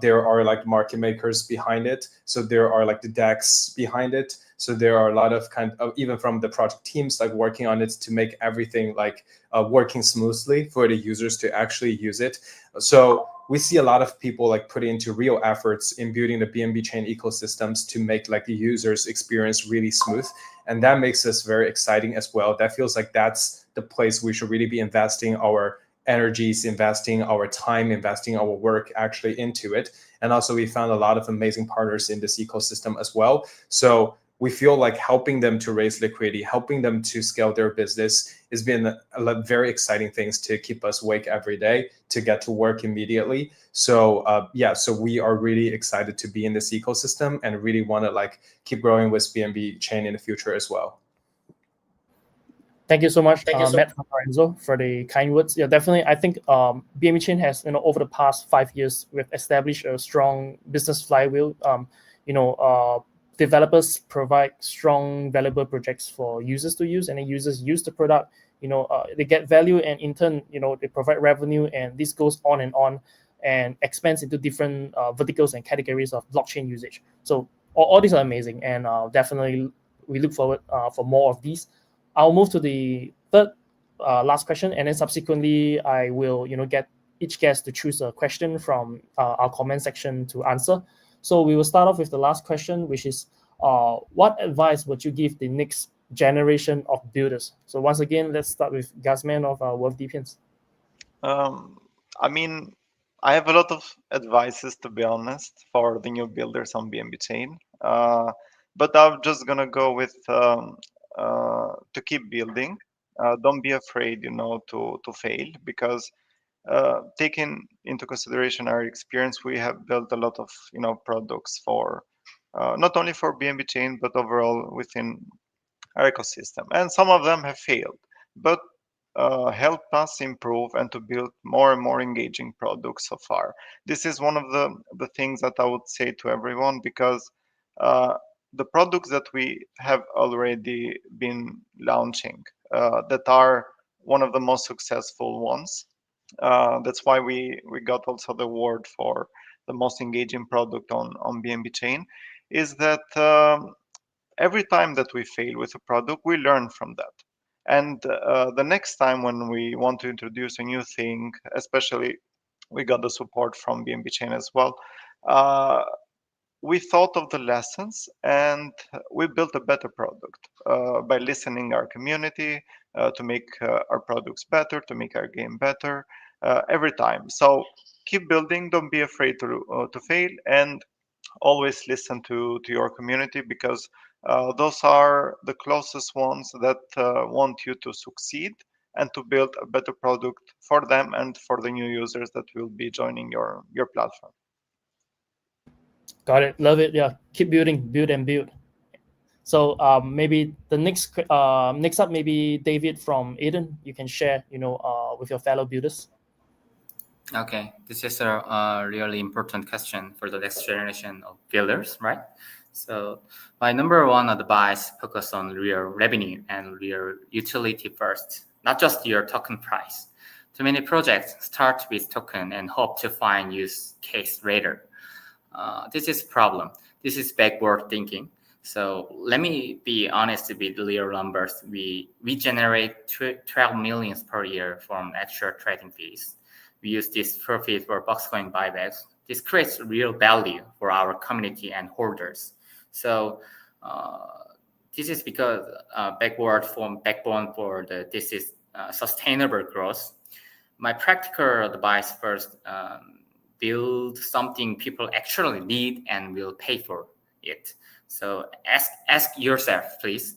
There are like market makers behind it. So there are like the DEX behind it. So there are a lot of kind of, even from the project teams, like working on it to make everything like working smoothly for the users to actually use it. So we see a lot of people like putting into real efforts in building the BNB chain ecosystems to make like the users experience really smooth. And that makes us very exciting as well. That feels like that's the place we should really be investing our energies, investing our time, investing our work actually into it. And also we found a lot of amazing partners in this ecosystem as well. So we feel like helping them to raise liquidity, helping them to scale their business has been a very exciting things to keep us awake every day, to get to work immediately. So so we are really excited to be in this ecosystem and really want to like keep growing with BNB Chain in the future as well. Thank you so much, Matt and Lorenzo, for the kind words. Yeah, definitely. I think BNB Chain has, over the past 5 years, we've established a strong business flywheel. Developers provide strong, valuable projects for users to use, and then users use the product. They get value, and in turn, they provide revenue, and this goes on and expands into different verticals and categories of blockchain usage. So all these are amazing, and definitely we look forward for more of these. I'll move to the third last question, and then subsequently I will get each guest to choose a question from our comment section to answer. So we will start off with the last question, which is what advice would you give the next generation of builders? So once again, let's start with Gazman of Wolf DPins. I mean, I have a lot of advices, to be honest, for the new builders on BNB Chain. But I'm just gonna go with to keep building. Don't be afraid, to fail, because taking into consideration our experience, we have built a lot of products for not only for BNB Chain but overall within our ecosystem, and some of them have failed, but helped us improve and to build more and more engaging products so far. This is one of the things that I would say to everyone, because the products that we have already been launching that are one of the most successful ones. That's why we got also the award for the most engaging product on BNB Chain, is that every time that we fail with a product, we learn from that. And the next time when we want to introduce a new thing, especially we got the support from BNB Chain as well, we thought of the lessons and we built a better product by listening our community to make our products better, to make our game better every time. So keep building, don't be afraid to fail, and always listen to your community, because those are the closest ones that want you to succeed and to build a better product for them and for the new users that will be joining your platform. Got it. Love it. Yeah. Keep building, build and build. So maybe the next up, maybe David from Eden, you can share, with your fellow builders. Okay, this is a really important question for the next generation of builders, right? So my number one advice, focus on real revenue and real utility first, not just your token price. Too many projects start with token and hope to find use case later. This is a problem. This is backward thinking. So let me be honest with the real numbers. We generate 12 million per year from extra trading fees. We use this profit for Boxcoin buybacks. This creates real value for our community and holders. So this is because backbone for this is sustainable growth. My practical advice first, build something people actually need and will pay for it. So ask yourself, please,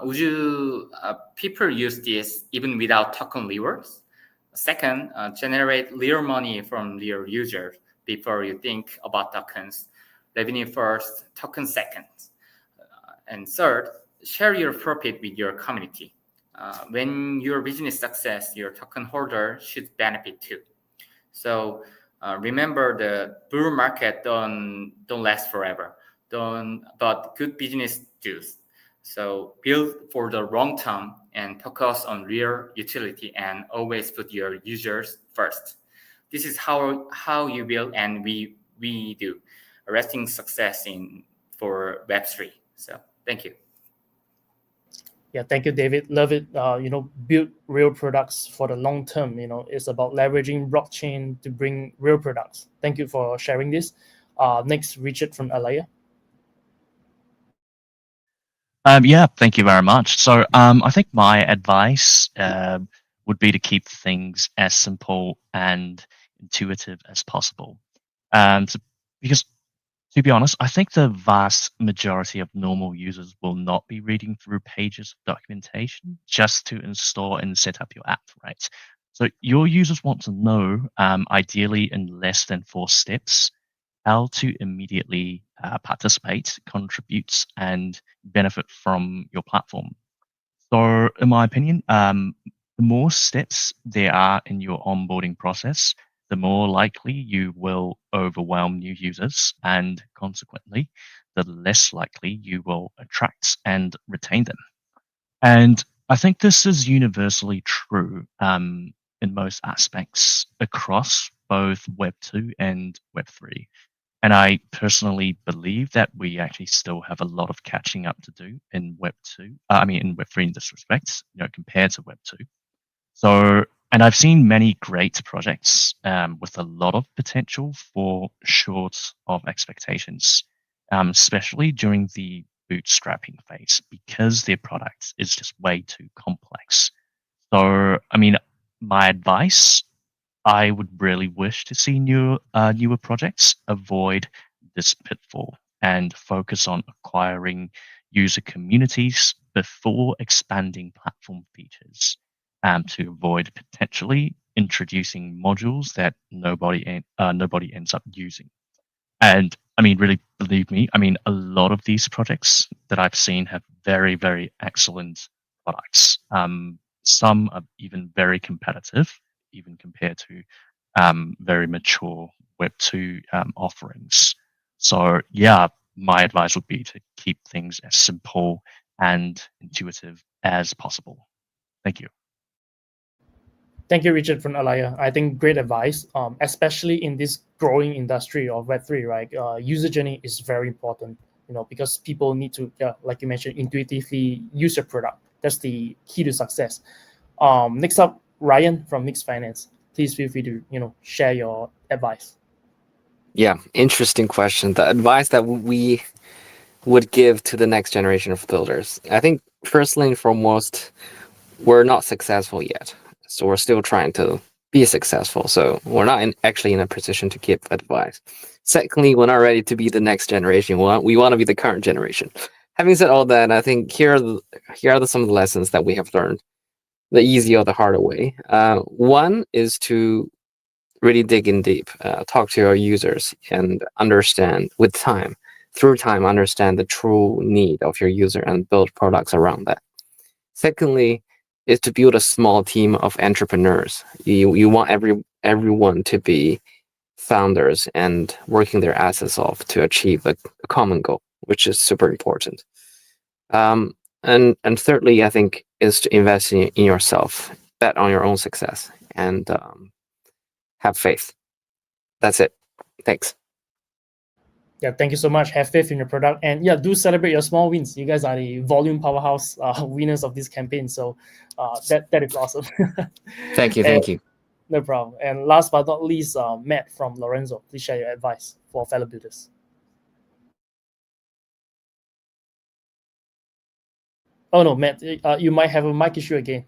would you people use this even without token rewards? Second, generate real money from real users before you think about tokens. Revenue first, token second. And third, share your profit with your community. When your business success, your token holder should benefit too. So remember, the bull market don't last forever. But good business does. So build for the long term and focus on real utility and always put your users first. This is how you build, and we do arresting success for Web3. So thank you. Yeah, thank you, David. Love it. Build real products for the long term. It's about leveraging blockchain to bring real products. Thank you for sharing this. Next, Richard from Alaya. Yeah, thank you very much. So I think my advice would be to keep things as simple and intuitive as possible. Because to be honest, I think the vast majority of normal users will not be reading through pages of documentation just to install and set up your app, right? So your users want to know, ideally in less than 4 steps, how to immediately participate, contribute, and benefit from your platform. So, in my opinion, the more steps there are in your onboarding process, the more likely you will overwhelm new users, and consequently, the less likely you will attract and retain them. And I think this is universally true in most aspects across both Web 2 and Web 3. And I personally believe that we actually still have a lot of catching up to do in Web 2. In Web 3 in this respect, compared to Web 2. So, and I've seen many great projects with a lot of potential for short of expectations, especially during the bootstrapping phase, because their product is just way too complex. So, my advice, I would really wish to see newer projects avoid this pitfall and focus on acquiring user communities before expanding platform features, to avoid potentially introducing modules that nobody ends up using. And really, believe me, a lot of these projects that I've seen have very, very excellent products. Some are even very competitive, even compared to very mature Web 2 offerings. So, yeah, my advice would be to keep things as simple and intuitive as possible. Thank you. Thank you, Richard from Alaya. I think great advice, especially in this growing industry of Web3, right? User journey is very important, because people need to, like you mentioned, intuitively use your product. That's the key to success. Next up, Ryan from Mixed Finance. Please feel free to, share your advice. Yeah, interesting question. The advice that we would give to the next generation of builders. I think firstly and foremost, we're not successful yet. So we're still trying to be successful. So we're not actually in a position to give advice. Secondly, we're not ready to be the next generation. We want to be the current generation. Having said all that, I think here are some of the lessons that we have learned, the easy or the harder way. One is to really dig in deep, talk to your users and understand through time, understand the true need of your user and build products around that. Secondly, is to build a small team of entrepreneurs. You want everyone to be founders and working their asses off to achieve a common goal, which is super important. And thirdly, I think, is to invest in yourself, bet on your own success, and have faith. That's it. Thanks. Yeah, thank you so much. Have faith in your product, and do celebrate your small wins. You guys are the volume powerhouse winners of this campaign, so that is awesome. Thank you. No problem. And last but not least, Matt from Lorenzo, please share your advice for fellow builders. Oh no, Matt, you might have a mic issue again.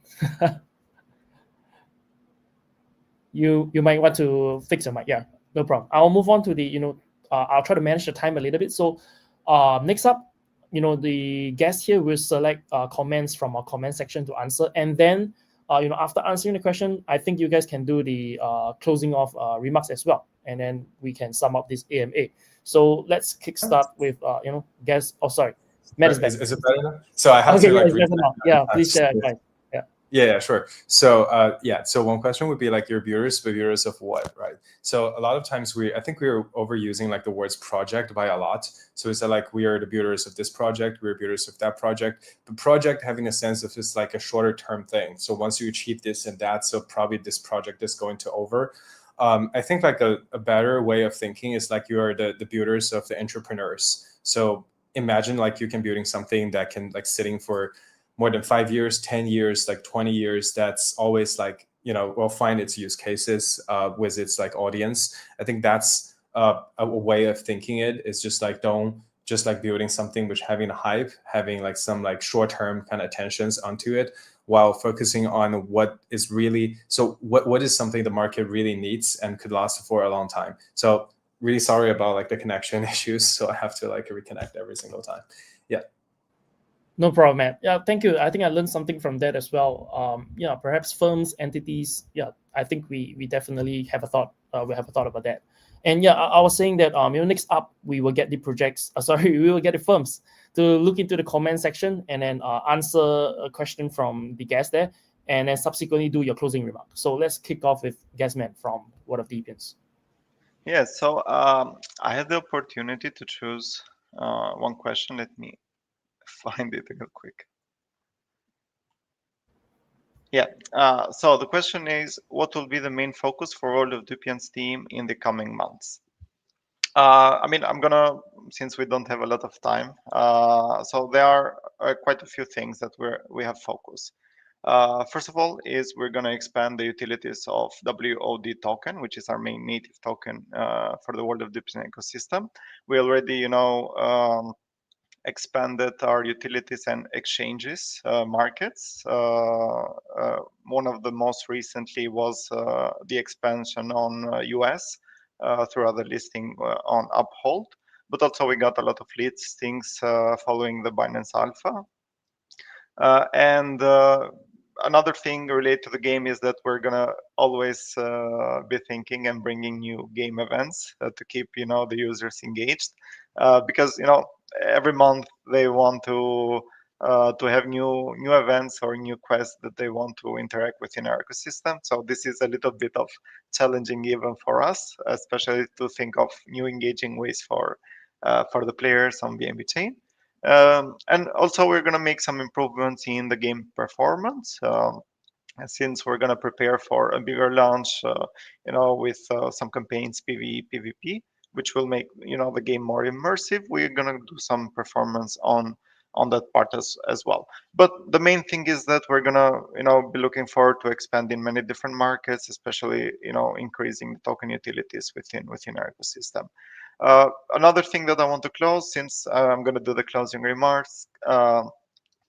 You might want to fix your mic. Yeah, no problem. I'll move on to the I'll try to manage the time a little bit. So next up, the guest here will select comments from our comment section to answer. And then, after answering the question, I think you guys can do the closing off remarks as well. And then we can sum up this AMA. So let's kickstart with, guest. Oh, sorry. Matt is back. Is it better now? So I have to read. Yeah, please share advice. Yeah. Yeah, sure. So so one question would be like your viewers, but viewers of what, right? So a lot of times I think we're overusing like the words project by a lot. So it's like we are the builders of this project, we're builders of that project. The project having a sense of it's like a shorter term thing. So once you achieve this and that, so probably this project is going to over. I think like a better way of thinking is like you are the builders of the entrepreneurs. So imagine like you can building something that can like sitting for more than 5 years, 10 years, like 20 years, that's always like, will find its use cases with its like audience. I think that's a way of thinking it is just like, don't just like building something which having a hype, having like some like short-term kind of attentions onto it while focusing on what is really, so what is something the market really needs and could last for a long time. So really sorry about like the connection issues. So I have to like reconnect every single time. Yeah. No problem, man. Yeah, thank you. I think I learned something from that as well. Yeah, perhaps firms, entities. Yeah, I think we definitely have a thought. We have a thought about that. And yeah, I was saying that next up we will get the projects. Sorry, we will get the firms to look into the comment section and then answer a question from the guest there, and then subsequently do your closing remark. So let's kick off with Guestman from World of Deviants. Yeah, so I had the opportunity to choose one question. Let me find it real quick. Yeah, so the question is, what will be the main focus for World of Deviants team in the coming months? I mean, since we don't have a lot of time, so there are quite a few things that we have focus. First of all, is we're going to expand the utilities of WOD token, which is our main native token for the World of Deviants ecosystem. We already, expanded our utilities and exchanges markets. One of the most recently was the expansion on US through other listing on Uphold, but also we got a lot of listings following the Binance Alpha. And another thing related to the game is that we're gonna always be thinking and bringing new game events to keep the users engaged, because every month they want to have new events or new quests that they want to interact with in our ecosystem. So this is a little bit of challenging even for us, especially to think of new engaging ways for the players on BNB Chain. And also we're going to make some improvements in the game performance. Since we're going to prepare for a bigger launch, with some campaigns PvE, PvP, which will make the game more immersive. We're going to do some performance on that part as well. But the main thing is that we're going to be looking forward to expand in many different markets, especially increasing the token utilities within our ecosystem. Another thing that I want to close, since I'm going to do the closing remarks,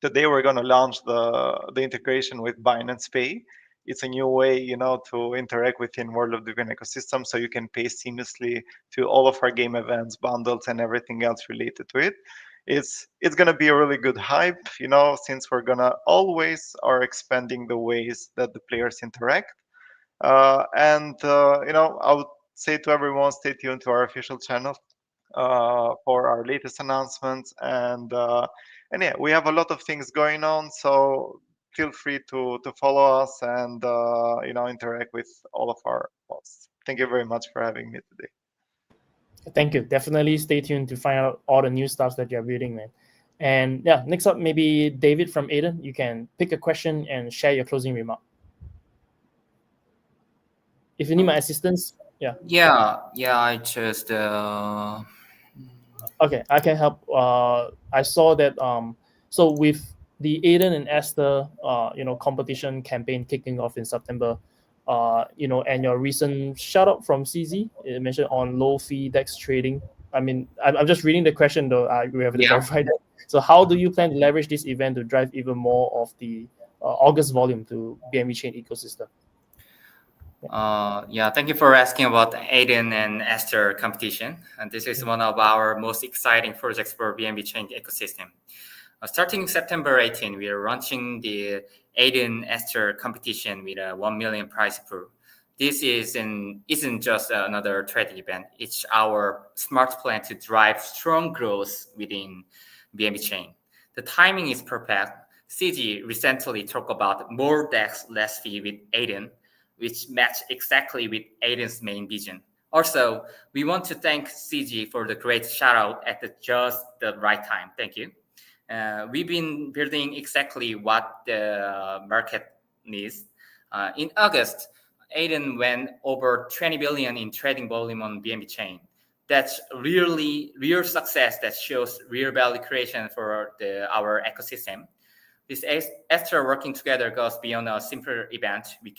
today we're going to launch the integration with Binance Pay. It's a new way, to interact within World of Deviants ecosystem, so you can pay seamlessly to all of our game events, bundles, and everything else related to it. It's going to be a really good hype, since we're going to always are expanding the ways that the players interact. I would say to everyone, stay tuned to our official channel for our latest announcements. And yeah, we have a lot of things going on, so feel free to follow us and interact with all of our posts. Thank you very much for having me today. Thank you. Definitely stay tuned to find out all the new stuff that you're building, man. And yeah, next up, maybe David from Aiden. You can pick a question and share your closing remark. If you need my assistance, yeah. Yeah. I just. Okay, I can help. I saw that. So with the Aiden and Esther, competition campaign kicking off in September, and your recent shout out from CZ, it mentioned on low fee DEX trading. I mean, I'm just reading the question though. We have to verify that. So how do you plan to leverage this event to drive even more of the August volume to BNB Chain ecosystem? Thank you for asking about Aiden and Esther competition. And this is one of our most exciting projects for BNB Chain ecosystem. Starting September 18, we are launching the Aiden Esther competition with a 1 million prize pool. This isn't just another trading event. It's our smart plan to drive strong growth within BNB Chain. The timing is perfect CG recently talked about more DEX, less fee with Aiden, which match exactly with Aiden's main vision. Also, we want to thank CG for the great shout out at just the right time. Thank you. We've been building exactly what the market needs. In August, Aiden went over 20 billion in trading volume on BNB Chain. That's really real success that shows real value creation for our ecosystem. This extra working together goes beyond a simple event. We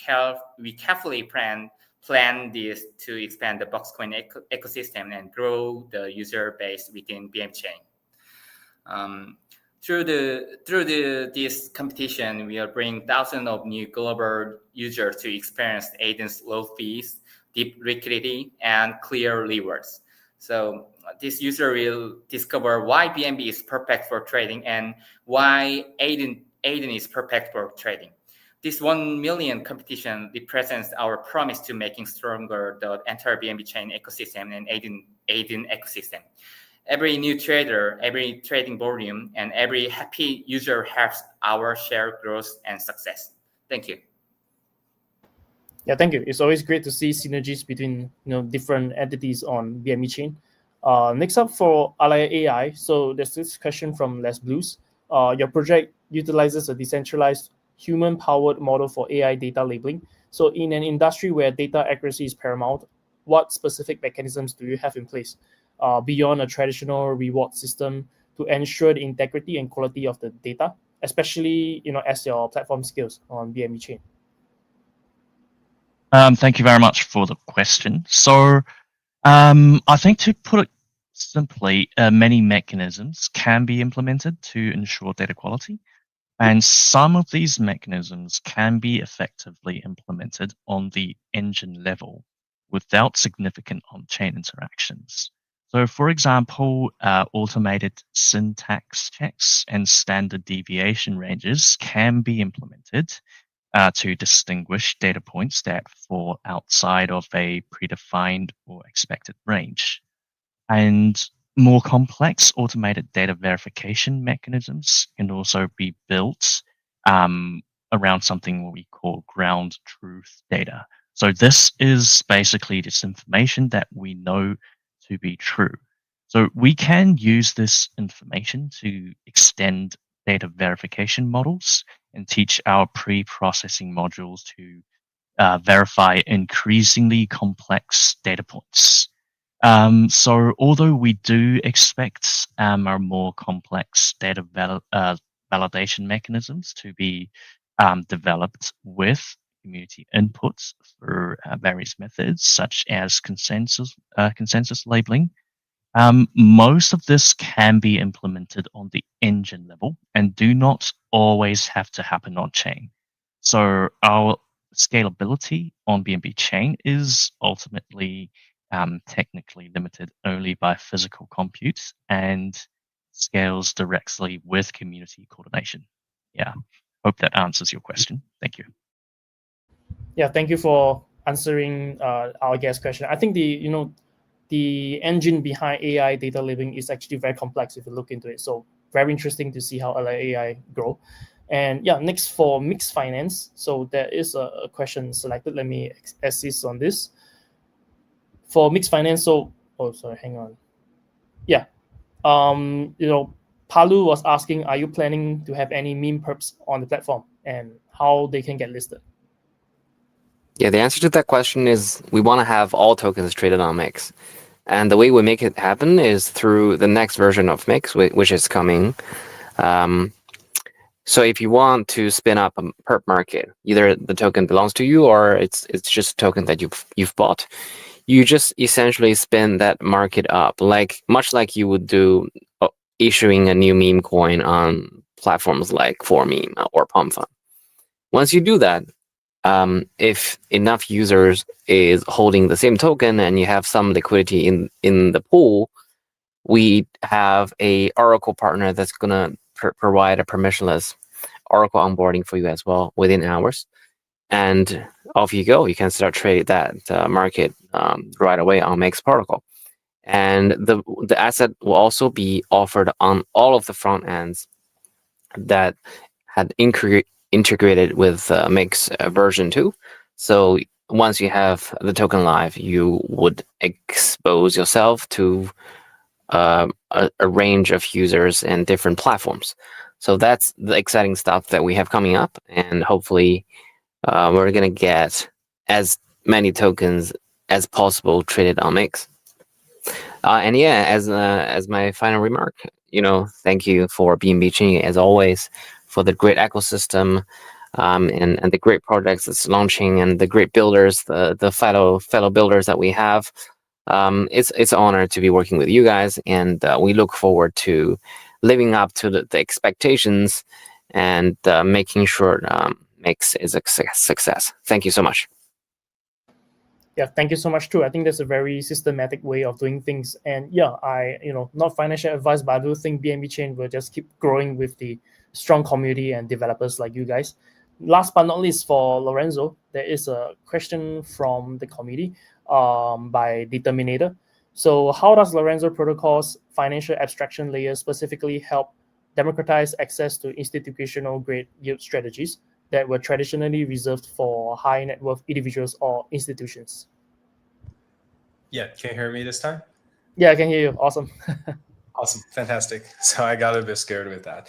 carefully plan this to expand the Boxcoin ecosystem and grow the user base within BNB Chain. Through this competition, we are bringing thousands of new global users to experience Aiden's low fees, deep liquidity, and clear rewards. So this user will discover why BNB is perfect for trading and why Aiden is perfect for trading. This 1 million competition represents our promise to making stronger the entire BNB Chain ecosystem and Aiden ecosystem. Every new trader, every trading volume, and every happy user helps our share growth and success. Thank you. Yeah, thank you. It's always great to see synergies between different entities on BNB Chain. Next up for Alaya AI. So there's this question from Les Blues. Your project utilizes a decentralized human-powered model for AI data labeling. So in an industry where data accuracy is paramount, what specific mechanisms do you have in place beyond a traditional reward system to ensure the integrity and quality of the data, especially as your platform scales on BNB Chain? Thank you very much for the question. So I think, to put it simply, many mechanisms can be implemented to ensure data quality. And some of these mechanisms can be effectively implemented on the engine level without significant on-chain interactions. So, for example, automated syntax checks and standard deviation ranges can be implemented to distinguish data points that fall outside of a predefined or expected range. And more complex automated data verification mechanisms can also be built around something we call ground truth data. So this is basically this information that we know to be true. So we can use this information to extend data verification models and teach our pre-processing modules to verify increasingly complex data points. So although we do expect our more complex data validation mechanisms to be developed with community inputs for various methods, such as consensus labeling, most of this can be implemented on the engine level and do not always have to happen on chain. So our scalability on BNB Chain is ultimately technically limited only by physical compute and scales directly with community coordination. Yeah, hope that answers your question. Thank you. Yeah, thank you for answering our guest question. I think the engine behind AI data labeling is actually very complex if you look into it. So very interesting to see how AI grow. And yeah, next for mixed finance. So there is a question selected. Let me assist on this. For mixed finance, so hang on. Yeah, Palu was asking, are you planning to have any meme perps on the platform and how they can get listed? Yeah, the answer to that question is we want to have all tokens traded on Mix. And the way we make it happen is through the next version of Mix, which is coming. So if you want to spin up a perp market, either the token belongs to you or it's just a token that you've bought, you just essentially spin that market up, much like you would do issuing a new meme coin on platforms like 4Meme or PalmFun. Once you do that, if enough users is holding the same token and you have some liquidity in the pool, we have a Oracle partner that's going to provide a permissionless Oracle onboarding for you as well within hours. And off you go. You can start trading that market right away on Mix Protocol. And the asset will also be offered on all of the front ends that had integrated with Mix version 2. So once you have the token live, you would expose yourself to a range of users and different platforms. So that's the exciting stuff that we have coming up, and hopefully we're gonna get as many tokens as possible traded on Mix. And yeah, as my final remark, thank you for BNB Chain as always, for the great ecosystem, and the great projects it's launching, and the great builders, the fellow builders that we have. It's an honor to be working with you guys, and we look forward to living up to the expectations and making sure Mix is a success. Thank you so much. Yeah, thank you so much too. I think that's a very systematic way of doing things. And yeah, not financial advice, but I do think BNB Chain will just keep growing with the strong community and developers like you guys. Last but not least, for Lorenzo, there is a question from the community by Determinator. So how does Lorenzo Protocol's financial abstraction layer specifically help democratize access to institutional grade yield strategies that were traditionally reserved for high net worth individuals or institutions? Yeah, can you hear me this time? Yeah, I can hear you. Awesome. Awesome, fantastic. So I got a bit scared with that.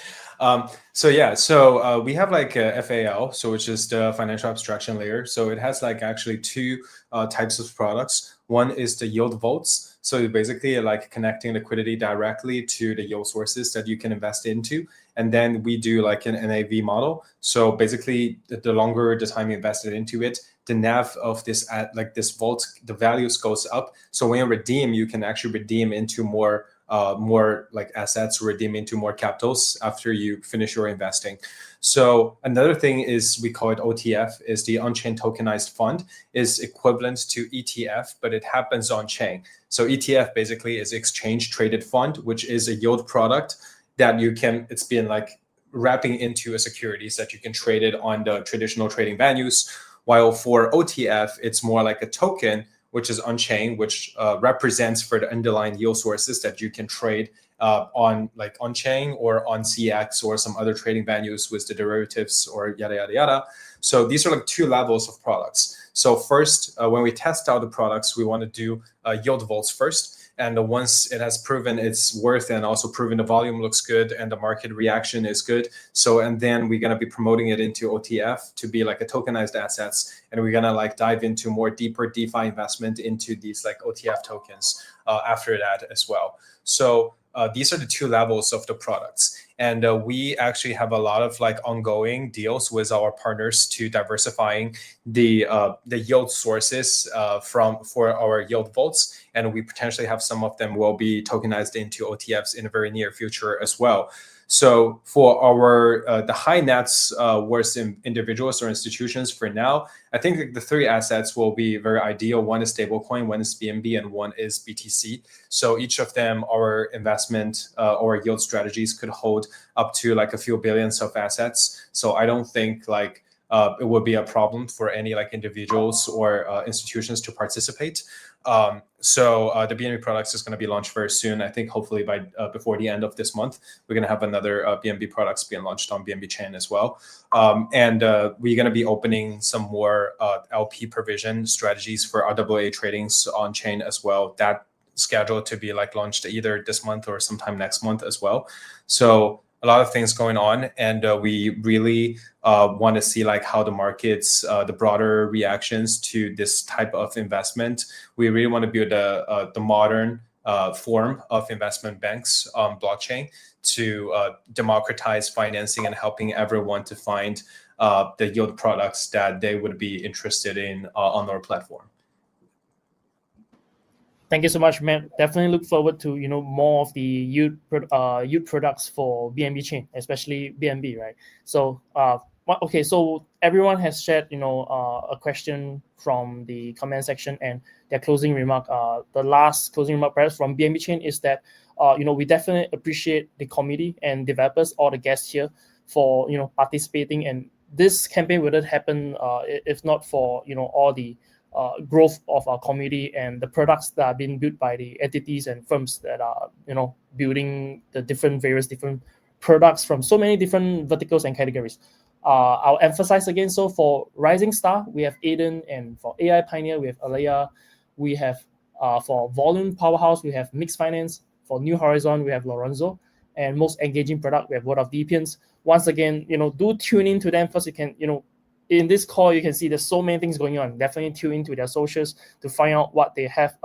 So we have like a FAL, so which is the financial abstraction layer. So it has like actually two types of products. One is the yield vaults. So basically like connecting liquidity directly to the yield sources that you can invest into. And then we do like an NAV model. So basically the longer the time you invested into it, the NAV of this this vault, the values goes up. So when you redeem, you can actually redeem into more like assets, redeem into more capitals after you finish your investing. So another thing is, we call it OTF, is the on-chain tokenized fund, is equivalent to ETF, but it happens on-chain. So ETF basically is exchange traded fund, which is a yield product that it's been like wrapping into a securities that you can trade it on the traditional trading venues. While for OTF, it's more like a token, which is on-chain, which represents for the underlying yield sources that you can trade on-chain or on CX or some other trading venues with the derivatives or yada, yada, yada. So these are like two levels of products. So first, when we test out the products, we want to do yield vaults first. And once it has proven its worth and also proven the volume looks good and the market reaction is good, and then we're going to be promoting it into OTF to be like a tokenized assets, and we're going to like dive into more deeper DeFi investment into these like OTF tokens after that as well. So these are the two levels of the products. And we actually have a lot of like ongoing deals with our partners to diversifying the yield sources for our yield vaults. And we potentially have some of them will be tokenized into OTFs in the very near future as well. So for our the high nets worth individuals or institutions for now, I think the three assets will be very ideal. One is stablecoin, one is BNB, and one is BTC. So each of them, our investment or yield strategies could hold up to like a few billions of assets. So I don't think like it would be a problem for any like individuals or institutions to participate. So the BNB products is going to be launched very soon. I think hopefully by before the end of this month, we're going to have another BNB products being launched on BNB Chain as well. And we're going to be opening some more LP provision strategies for RWA tradings on chain as well. That scheduled to be like launched either this month or sometime next month as well. So a lot of things going on, and we really want to see like how the markets, the broader reactions to this type of investment. We really want to build the modern form of investment banks on blockchain to democratize financing and helping everyone to find the yield products that they would be interested in on our platform. Thank you so much, man. Definitely look forward to more of the yield products for BNB Chain, especially BNB, right? So okay, so everyone has shared a question from the comment section and their closing remark. The last closing remark perhaps from BNB Chain is that we definitely appreciate the committee and developers, all the guests here, for participating, and this campaign wouldn't happen if not for all the growth of our community and the products that are being built by the entities and firms that are building the various different products from so many different verticals and categories. I'll emphasize again. So for Rising Star, we have Aiden, and for AI Pioneer, we have Alea. We have for Volume Powerhouse, we have Mixed Finance. For New Horizon, we have Lorenzo. And most engaging product, we have World of DPians. Once again, do tune into them first. You can, in this call, you can see there's so many things going on. Definitely tune into their socials to find out what they have,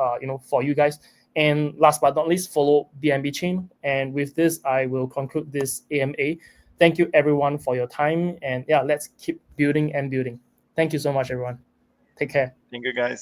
for you guys. And last but not least, follow BNB Chain. And with this, I will conclude this AMA. Thank you, everyone, for your time. And yeah, let's keep building and building. Thank you so much, everyone. Take care. Thank you, guys.